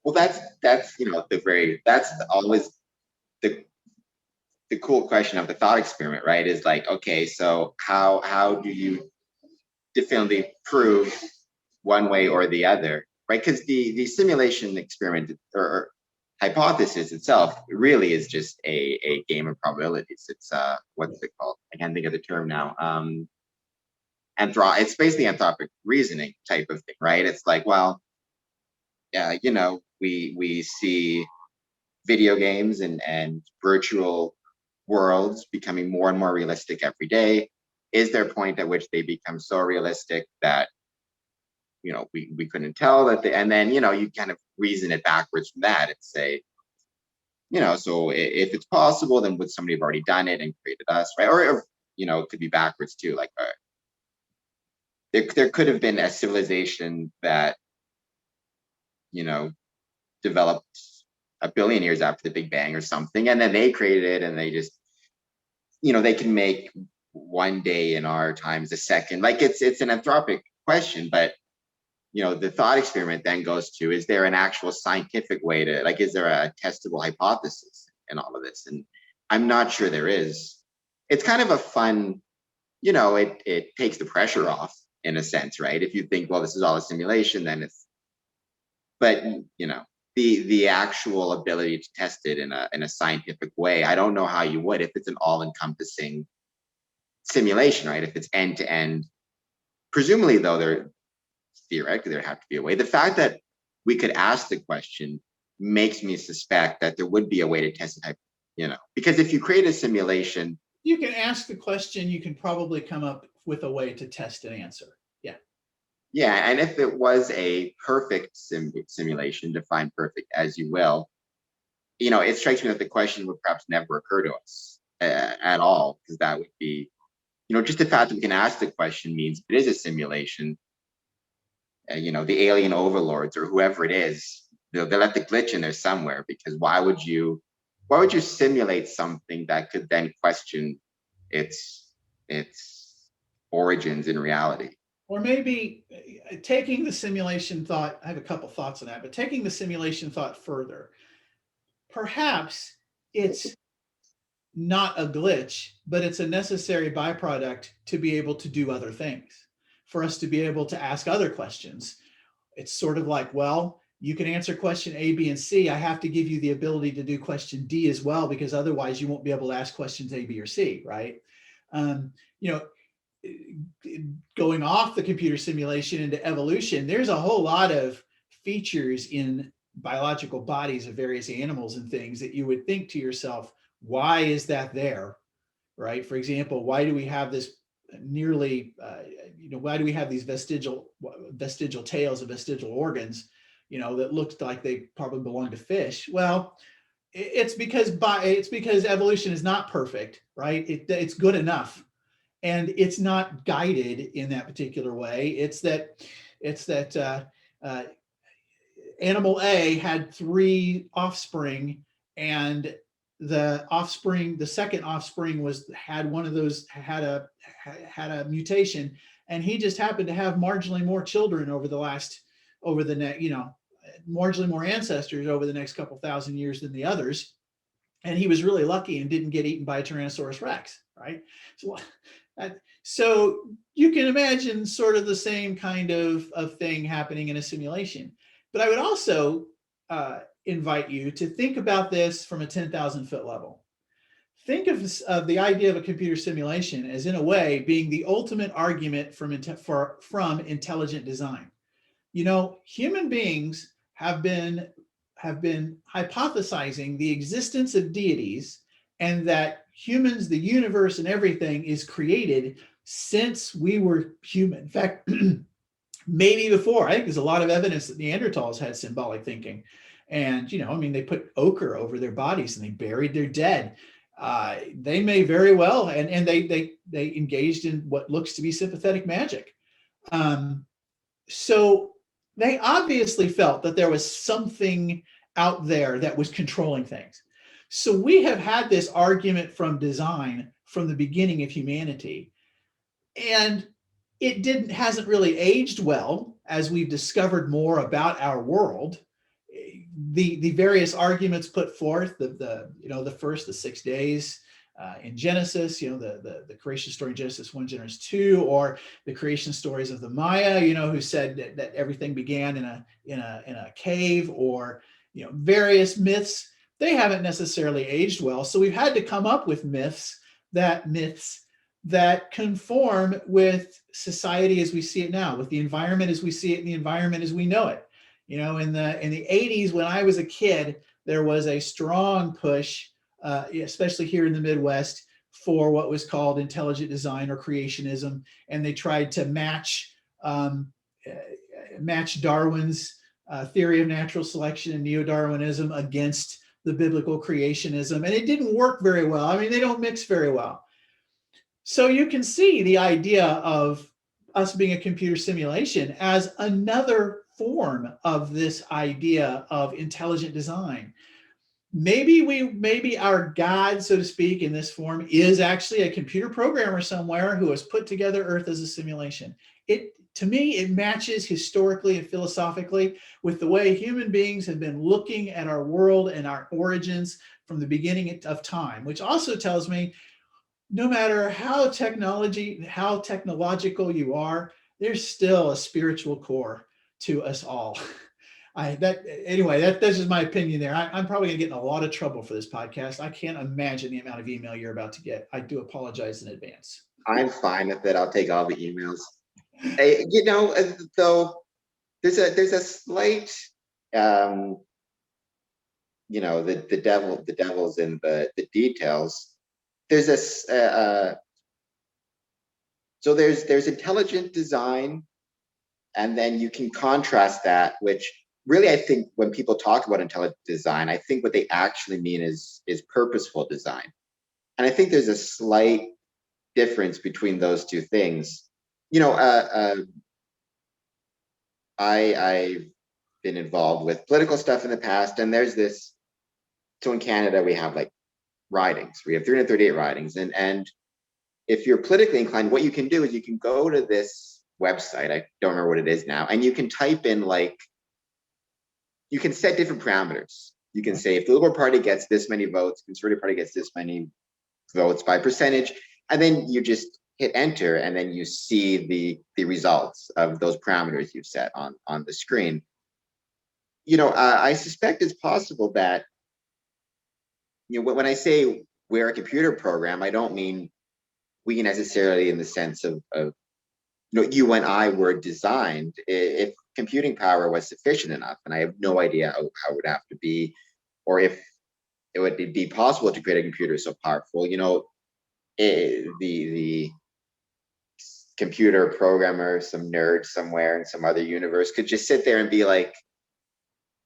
Well, that's that's always the cool question of the thought experiment, right? Is like, okay, so how do you definitively prove one way or the other, right? Because the simulation experiment or hypothesis itself really is just a game of probabilities. It's what's it called? I can't think of the term now. It's basically anthropic reasoning type of thing, right? It's like, well, yeah, we see video games and virtual worlds becoming more and more realistic every day. Is there a point at which they become so realistic that we couldn't tell that and then you kind of reason it backwards from that and say, so if it's possible, then would somebody have already done it and created us, right? Or it could be backwards too, like there could have been a civilization that developed a billion years after the Big Bang or something, and then they created it, and they just they can make one day in our times a second. Like it's an anthropic question, but the thought experiment then goes to, is there an actual scientific way to, like, is there a testable hypothesis in all of this? And I'm not sure there is. It's kind of a fun, it takes the pressure off in a sense, right? If you think, well, this is all a simulation, then but the actual ability to test it in a scientific way, I don't know how you would if it's an all-encompassing simulation, right? If it's end to end, presumably though, theoretically there have to be a way. The fact that we could ask the question makes me suspect that there would be a way to test it, because if you create a simulation, you can ask the question, you can probably come up with a way to test an answer. Yeah, and if it was a perfect simulation, define perfect as you will, it strikes me that the question would perhaps never occur to us at all, because that would be, just the fact that we can ask the question means it is a simulation. The alien overlords or whoever it is, they'll let the glitch in there somewhere, because why would you simulate something that could then question its origins in reality? Or maybe taking the simulation thought, I have a couple thoughts on that, but taking the simulation thought further, perhaps it's not a glitch, but it's a necessary byproduct to be able to do other things, for us to be able to ask other questions. It's sort of like, well, you can answer question A, B, and C. I have to give you the ability to do question D as well, because otherwise you won't be able to ask questions A, B, or C, right? Going off the computer simulation into evolution, there's a whole lot of features in biological bodies of various animals and things that you would think to yourself, why is that there, right? For example, why do we have this nearly, why do we have these vestigial tails and vestigial organs, that looked like they probably belong to fish? Well, it's because evolution is not perfect, right? It's good enough. And it's not guided in that particular way. It's that animal A had 3 offspring, and the second offspring had a mutation, and he just happened to have marginally more children marginally more ancestors over the next couple thousand years than the others. And he was really lucky and didn't get eaten by a Tyrannosaurus Rex, right? So you can imagine sort of the same kind of thing happening in a simulation. But I would also invite you to think about this from a 10,000 foot level. Think of the idea of a computer simulation as, in a way, being the ultimate argument from intelligent design. Human beings have been hypothesizing the existence of deities, and that humans, the universe, and everything is created since we were human. In fact, maybe before. I think there's a lot of evidence that Neanderthals had symbolic thinking. And, they put ochre over their bodies and they buried their dead. They may very well, and they engaged in what looks to be sympathetic magic. So they obviously felt that there was something out there that was controlling things. So we have had this argument from design from the beginning of humanity. And it hasn't really aged well as we've discovered more about our world. The various arguments put forth, the first, the 6 days in Genesis, the creation story in Genesis 1, Genesis 2, or the creation stories of the Maya, who said that everything began in a cave, or various myths. They haven't necessarily aged well. So we've had to come up with myths that conform with society as we see it now, with the environment as we see it, and the environment as we know it. In the 80s, when I was a kid, there was a strong push, especially here in the Midwest, for what was called intelligent design or creationism, and they tried to match Darwin's theory of natural selection and neo-Darwinism against the biblical creationism, and it didn't work very well. I mean, they don't mix very well. So you can see the idea of us being a computer simulation as another form of this idea of intelligent design. Maybe our God, so to speak, in this form is actually a computer programmer somewhere who has put together Earth as a simulation. To me, it matches historically and philosophically with the way human beings have been looking at our world and our origins from the beginning of time, which also tells me no matter how technological you are, there's still a spiritual core to us all. That's just my opinion there. I'm probably gonna get in a lot of trouble for this podcast. I can't imagine the amount of email you're about to get. I do apologize in advance. I'm fine with it. I'll take all the emails. Though there's a slight, the devil's in the details. There's this, so there's intelligent design, and then you can contrast that, which really, I think when people talk about intelligent design, I think what they actually mean is purposeful design. And I think there's a slight difference between those two things. I've been involved with political stuff in the past, and there's this, so in Canada, we have like ridings. We have 338 ridings. And if you're politically inclined, what you can do is you can go to this website, I don't remember what it is now, and you can type in, you can set different parameters. You can say if the Liberal Party gets this many votes, Conservative Party gets this many votes by percentage, and then you just hit enter, and then you see the results of those parameters you've set on the screen. I suspect it's possible that, when I say we're a computer program, I don't mean we necessarily in the sense of you and I were designed. If computing power was sufficient enough, and I have no idea how it would have to be, or if it would be possible to create a computer so powerful, the computer programmer, some nerd somewhere in some other universe, could just sit there and be like,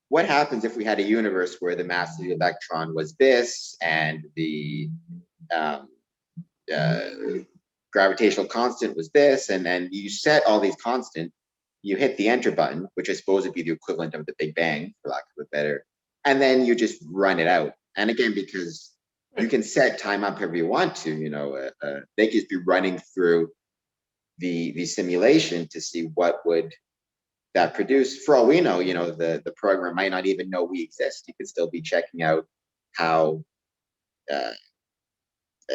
what happens if we had a universe where the mass of the electron was this, and the gravitational constant was this, and then you set all these constant, you hit the enter button, which I suppose would be the equivalent of the Big Bang, for lack of a better, and then you just run it out. And again, because you can set time up however you want to, they could just be running through the simulation to see what would that produce. For all we know, the programmer might not even know we exist. You could still be checking out how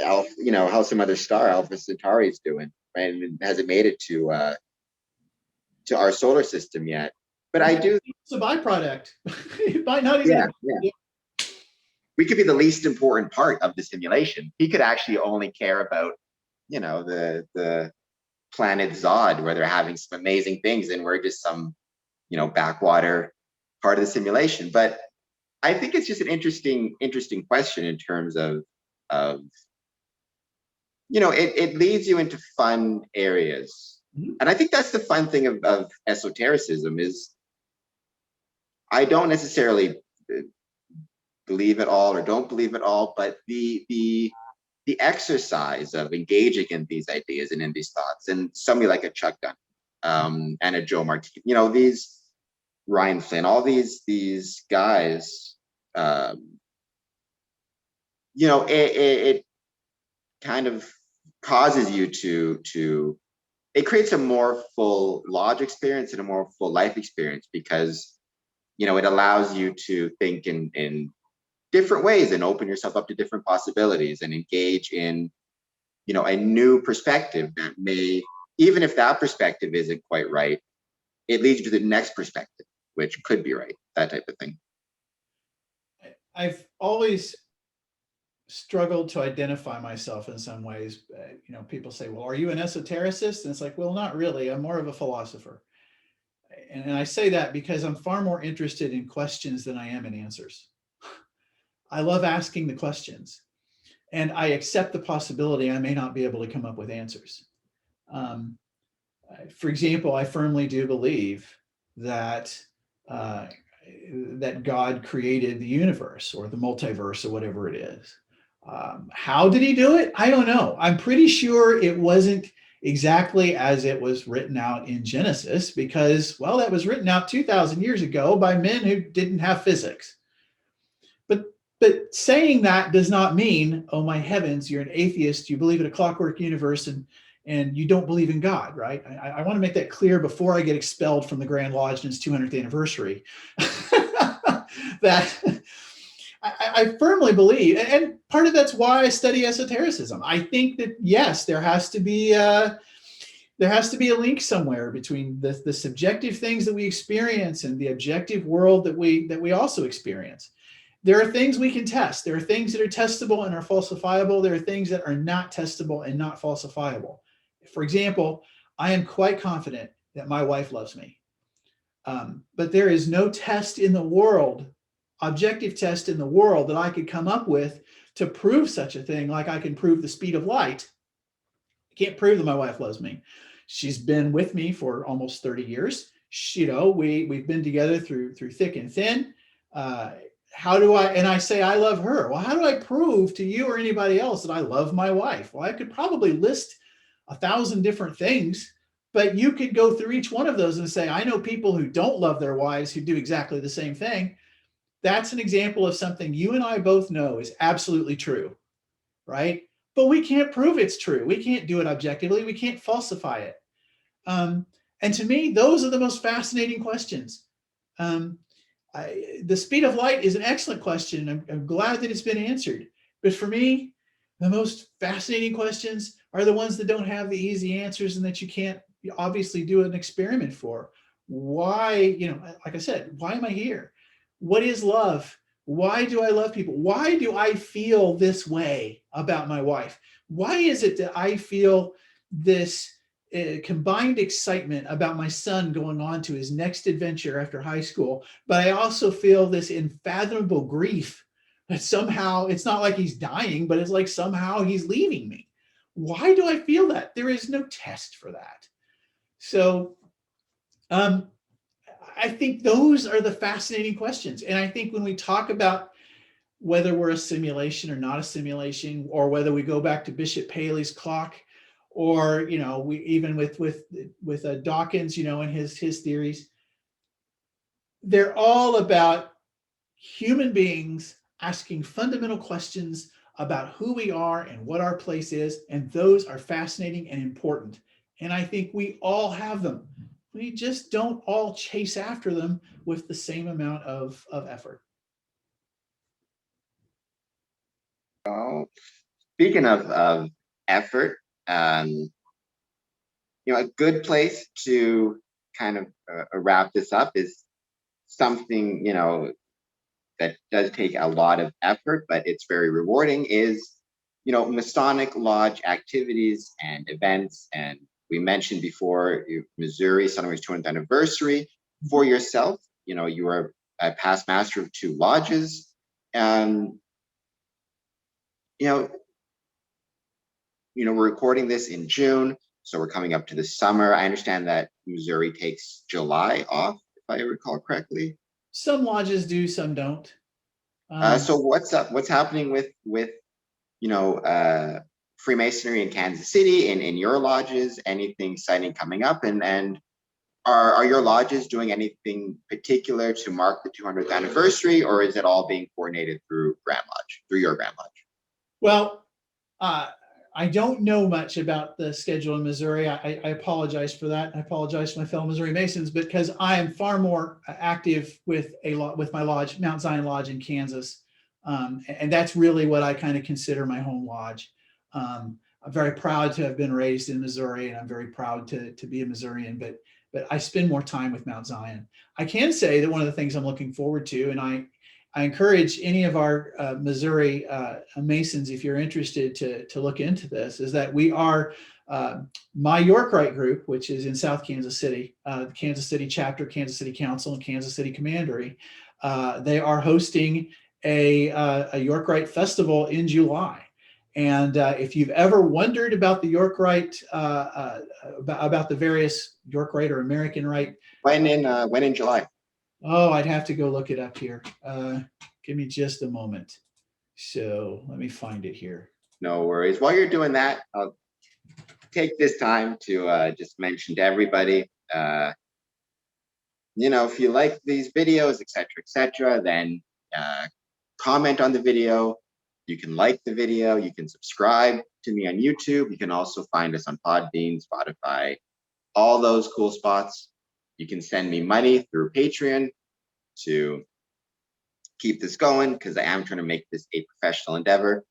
how some other star, Alpha Centauri, is doing, right? And has it made it to our solar system yet? But I do. It's a byproduct. It might not even. Yeah. We could be the least important part of the simulation. He could actually only care about, the planet Zod, where they're having some amazing things, and we're just some, backwater part of the simulation. But I think it's just an interesting question in terms of it leads you into fun areas. Mm-hmm. And I think that's the fun thing of esotericism is I don't necessarily believe it all or don't believe it all, but the exercise of engaging in these ideas and in these thoughts, and somebody like a Chuck Dunn, and a Joe Martini, these Ryan Flynn, all these guys, it kind of causes you to it creates a more full lodge experience and a more full life experience, because it allows you to think in different ways and open yourself up to different possibilities and engage in a new perspective that may, even if that perspective isn't quite right, it leads you to the next perspective, which could be right, that type of thing. I've always struggled to identify myself in some ways. People say, well, are you an esotericist? And it's like, well, not really. I'm more of a philosopher. And I say that because I'm far more interested in questions than I am in answers. I love asking the questions, and I accept the possibility I may not be able to come up with answers. For example, I firmly do believe that that God created the universe or the multiverse or whatever it is. How did he do it? I don't know. I'm pretty sure it wasn't exactly as it was written out in Genesis, because, well, that was written out 2,000 years ago by men who didn't have physics. But saying that does not mean, oh my heavens, you're an atheist, you believe in a clockwork universe, and you don't believe in God, right? I want to make that clear before I get expelled from the Grand Lodge in its 200th anniversary. That I firmly believe, and part of that's why I study esotericism. I think that, yes, there has to be a link somewhere between the subjective things that we experience and the objective world that we also experience. There are things we can test. There are things that are testable and are falsifiable. There are things that are not testable and not falsifiable. For example, I am quite confident that my wife loves me. But there is no test in the world, objective test in the world, that I could come up with to prove such a thing, like I can prove the speed of light. I can't prove that my wife loves me. She's been with me for almost 30 years. We've been together through thick and thin. And I say I love her. Well, how do I prove to you or anybody else that I love my wife? Well, I could probably list 1,000 different things, but you could go through each one of those and say, I know people who don't love their wives who do exactly the same thing. That's an example of something you and I both know is absolutely true, right? But we can't prove it's true. We can't do it objectively. We can't falsify it. And to me, those are the most fascinating questions. The speed of light is an excellent question. I'm glad that it's been answered. But for me, the most fascinating questions are the ones that don't have the easy answers and that you can't obviously do an experiment for. Why, like I said, why am I here? What is love? Why do I love people? Why do I feel this way about my wife? Why is it that I feel this combined excitement about my son going on to his next adventure after high school, but I also feel this unfathomable grief that somehow it's not like he's dying, but it's like somehow he's leaving me? Why do I feel that? There is no test for that. So I think those are the fascinating questions. And I think when we talk about whether we're a simulation or not a simulation, or whether we go back to Bishop Paley's clock, or we even with Dawkins, and his theories, they're all about human beings asking fundamental questions about who we are and what our place is, and those are fascinating and important. And I think we all have them. We just don't all chase after them with the same amount of effort. Well, speaking of effort, a good place to kind of wrap this up is something, that does take a lot of effort, but it's very rewarding, is, Masonic Lodge activities and events. And we mentioned before, Missouri Sunrise 200th anniversary. For yourself, you are a past master of 2 lodges. We're recording this in June, so we're coming up to the summer. I understand that Missouri takes July off, if I recall correctly. Some lodges do, some don't. So what's happening with Freemasonry in Kansas City and in your lodges? Anything exciting coming up? And are your lodges doing anything particular to mark the 200th anniversary, or is it all being coordinated through your Grand Lodge? Well, I I don't know much about the schedule in Missouri. I apologize for that. I apologize to my fellow Missouri Masons, because I am far more active with my lodge, Mount Zion Lodge in Kansas. And that's really what I kind of consider my home lodge. I'm very proud to have been raised in Missouri, and I'm very proud to be a Missourian, but I spend more time with Mount Zion. I can say that one of the things I'm looking forward to, and I encourage any of our Missouri Masons, if you're interested, to look into this, is that we are my Yorkite group, which is in South Kansas City, the Kansas City chapter, Kansas City Council, and Kansas City Commandery. They are hosting a Yorkite festival in July. And if you've ever wondered about the Yorkite, about the various Yorkite or American Rite, When in July? oh, I'd have to go look it up here. Give me just a moment. So let me find it here. No worries. While you're doing that, I'll take this time to just mention to everybody, if you like these videos, etc., then comment on the video. You can like the video. You can subscribe to me on YouTube. You can also find us on Podbean, Spotify, all those cool spots. You can send me money through Patreon to keep this going, because I am trying to make this a professional endeavor.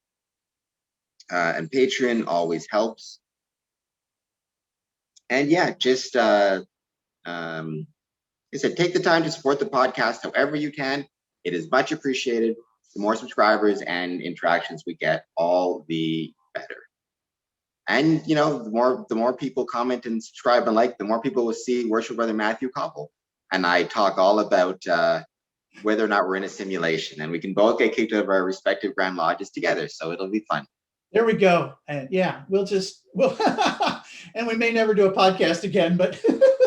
And Patreon always helps. And yeah, just like I said, take the time to support the podcast however you can. It is much appreciated. The more subscribers and interactions we get, all the better. And the more people comment and subscribe and like, the more people will see Worship Brother Matthew Copple. And I talk all about whether or not we're in a simulation, and we can both get kicked out of our respective Grand Lodges together. So it'll be fun. There we go. And yeah, we'll and we may never do a podcast again, but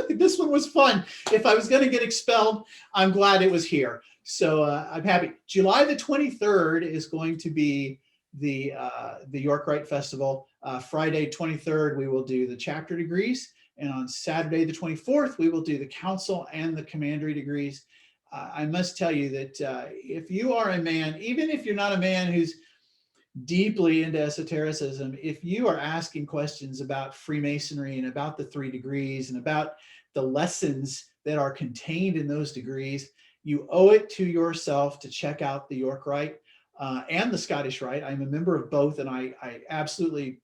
this one was fun. If I was going to get expelled, I'm glad it was here. So I'm happy. July the 23rd is going to be the Yorkite Festival. Friday 23rd, we will do the chapter degrees. And on Saturday the 24th, we will do the council and the commandery degrees. I must tell you that if you are a man, even if you're not a man who's deeply into esotericism, if you are asking questions about Freemasonry and about the 3 degrees and about the lessons that are contained in those degrees, you owe it to yourself to check out the York Rite and the Scottish Rite. I'm a member of both, and I absolutely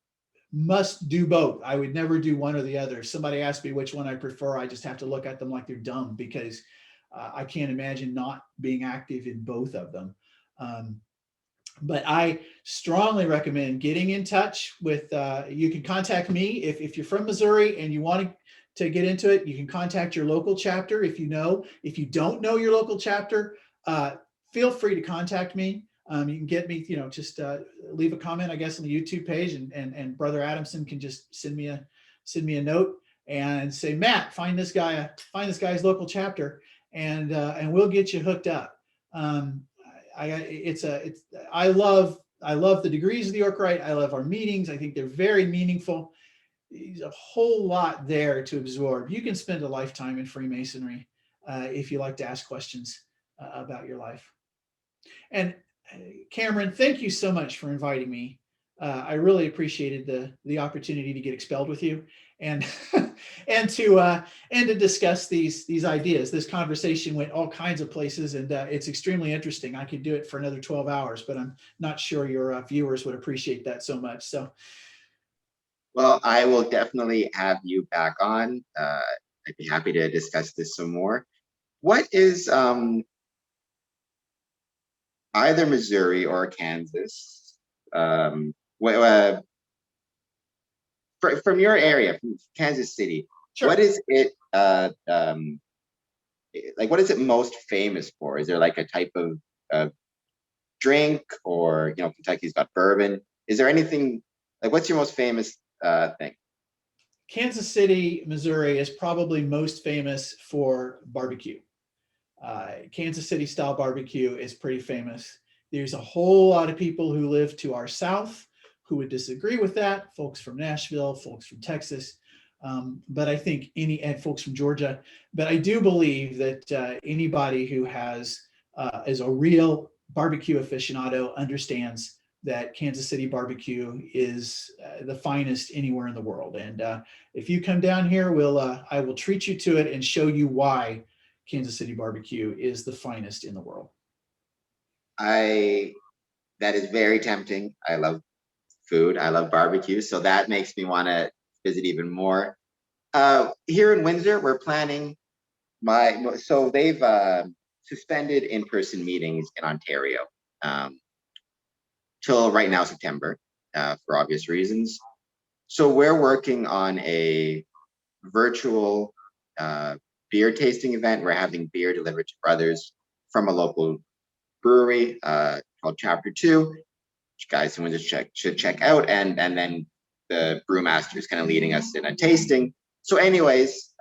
must do both. I would never do one or the other. If somebody asks me which one I prefer, I just have to look at them like they're dumb, because I can't imagine not being active in both of them. But I strongly recommend getting in touch with, you can contact me if you're from Missouri and you want to get into it. You can contact your local chapter if you don't know your local chapter, feel free to contact me. You can get me, just leave a comment, I guess, on the YouTube page, and Brother Adamson can just send me a note and say, Matt, find this guy's local chapter, and we'll get you hooked up. I love the degrees of the York Rite. I love our meetings. I think they're very meaningful. There's a whole lot there to absorb. You can spend a lifetime in Freemasonry if you like to ask questions about your life. And Cameron, thank you so much for inviting me. I really appreciated the opportunity to get expelled with you, and and to discuss these ideas. This conversation went all kinds of places, and it's extremely interesting. I could do it for another 12 hours, but I'm not sure your viewers would appreciate that so much. So, well, I will definitely have you back on. I'd be happy to discuss this some more. What is either Missouri or Kansas, from your area, from Kansas City, sure. What is it, what is it most famous for? Is there like a type of drink, or, Kentucky's got bourbon. Is there anything, what's your most famous thing? Kansas City, Missouri is probably most famous for barbecue. Kansas City style barbecue is pretty famous. There's a whole lot of people who live to our south who would disagree with that. Folks from Nashville, folks from Texas, but I think and folks from Georgia. But I do believe that anybody who is a real barbecue aficionado understands that Kansas City BBQ is the finest anywhere in the world. And if you come down here, I will treat you to it and show you why Kansas City BBQ is the finest in the world. That is very tempting. I love food. I love barbecue. So that makes me want to visit even more. Here in Windsor, we're planning so they've suspended in-person meetings in Ontario till right now, September, for obvious reasons. So we're working on a virtual beer tasting event. We're having beer delivered to brothers from a local brewery called Chapter 2, which guys in Windsor should check out. And then the brewmaster is kind of leading us in a tasting. So anyways,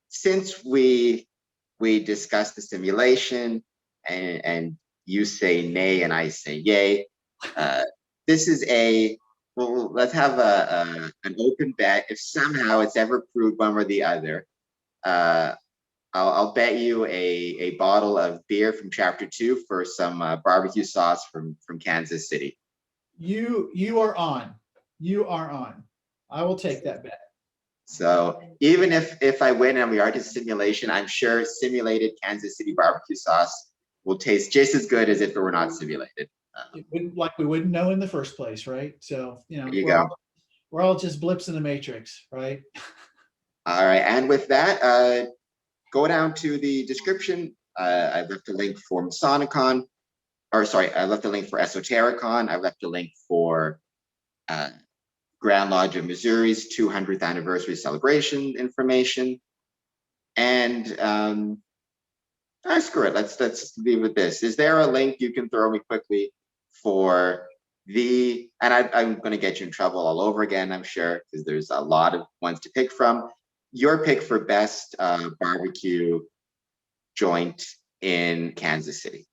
since we discussed the simulation and you say nay and I say yay, this is well, let's have an open bet. If somehow it's ever proved one or the other, I'll bet you a bottle of beer from Chapter 2 for some barbecue sauce from Kansas City. You are on. You are on. I will take that bet. So even if I win and we are to simulation, I'm sure simulated Kansas City barbecue sauce will taste just as good as if it were not simulated. Like we wouldn't know in the first place, right? So, there you go. We're all just blips in the matrix, right? All right. And with that, go down to the description. I left a link for Masonicon, or sorry, I left a link for Esotericon. I left a link for Grand Lodge of Missouri's 200th anniversary celebration information. And screw it. Let's leave with this. Is there a link you can throw me quickly for and I'm going to get you in trouble all over again, I'm sure, because there's a lot of ones to pick from. Your pick for best barbecue joint in Kansas City.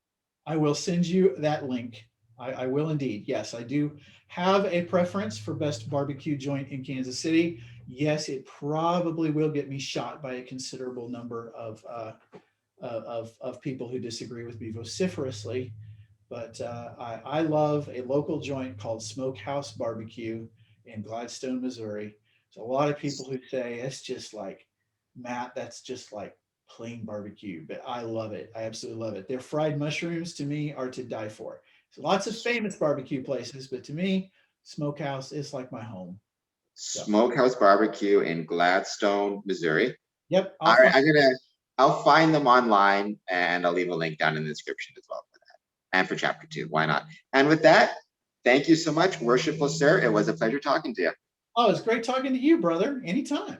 I will send you that link. I will indeed. Yes, I do have a preference for best barbecue joint in Kansas City. Yes, it probably will get me shot by a considerable number of people who disagree with me vociferously. But I love a local joint called Smokehouse Barbecue in Gladstone, Missouri. So a lot of people who say it's just like, Matt, that's just like plain barbecue, but I love it. I absolutely love it. Their fried mushrooms to me are to die for. So lots of famous barbecue places, but to me, Smokehouse is like my home. So. Smokehouse Barbecue in Gladstone, Missouri. Yep. All right, I'll find them online and I'll leave a link down in the description as well for that. And for Chapter 2, why not? And with that, thank you so much, worshipful sir. It was a pleasure talking to you. Oh, it's great talking to you, brother. Anytime.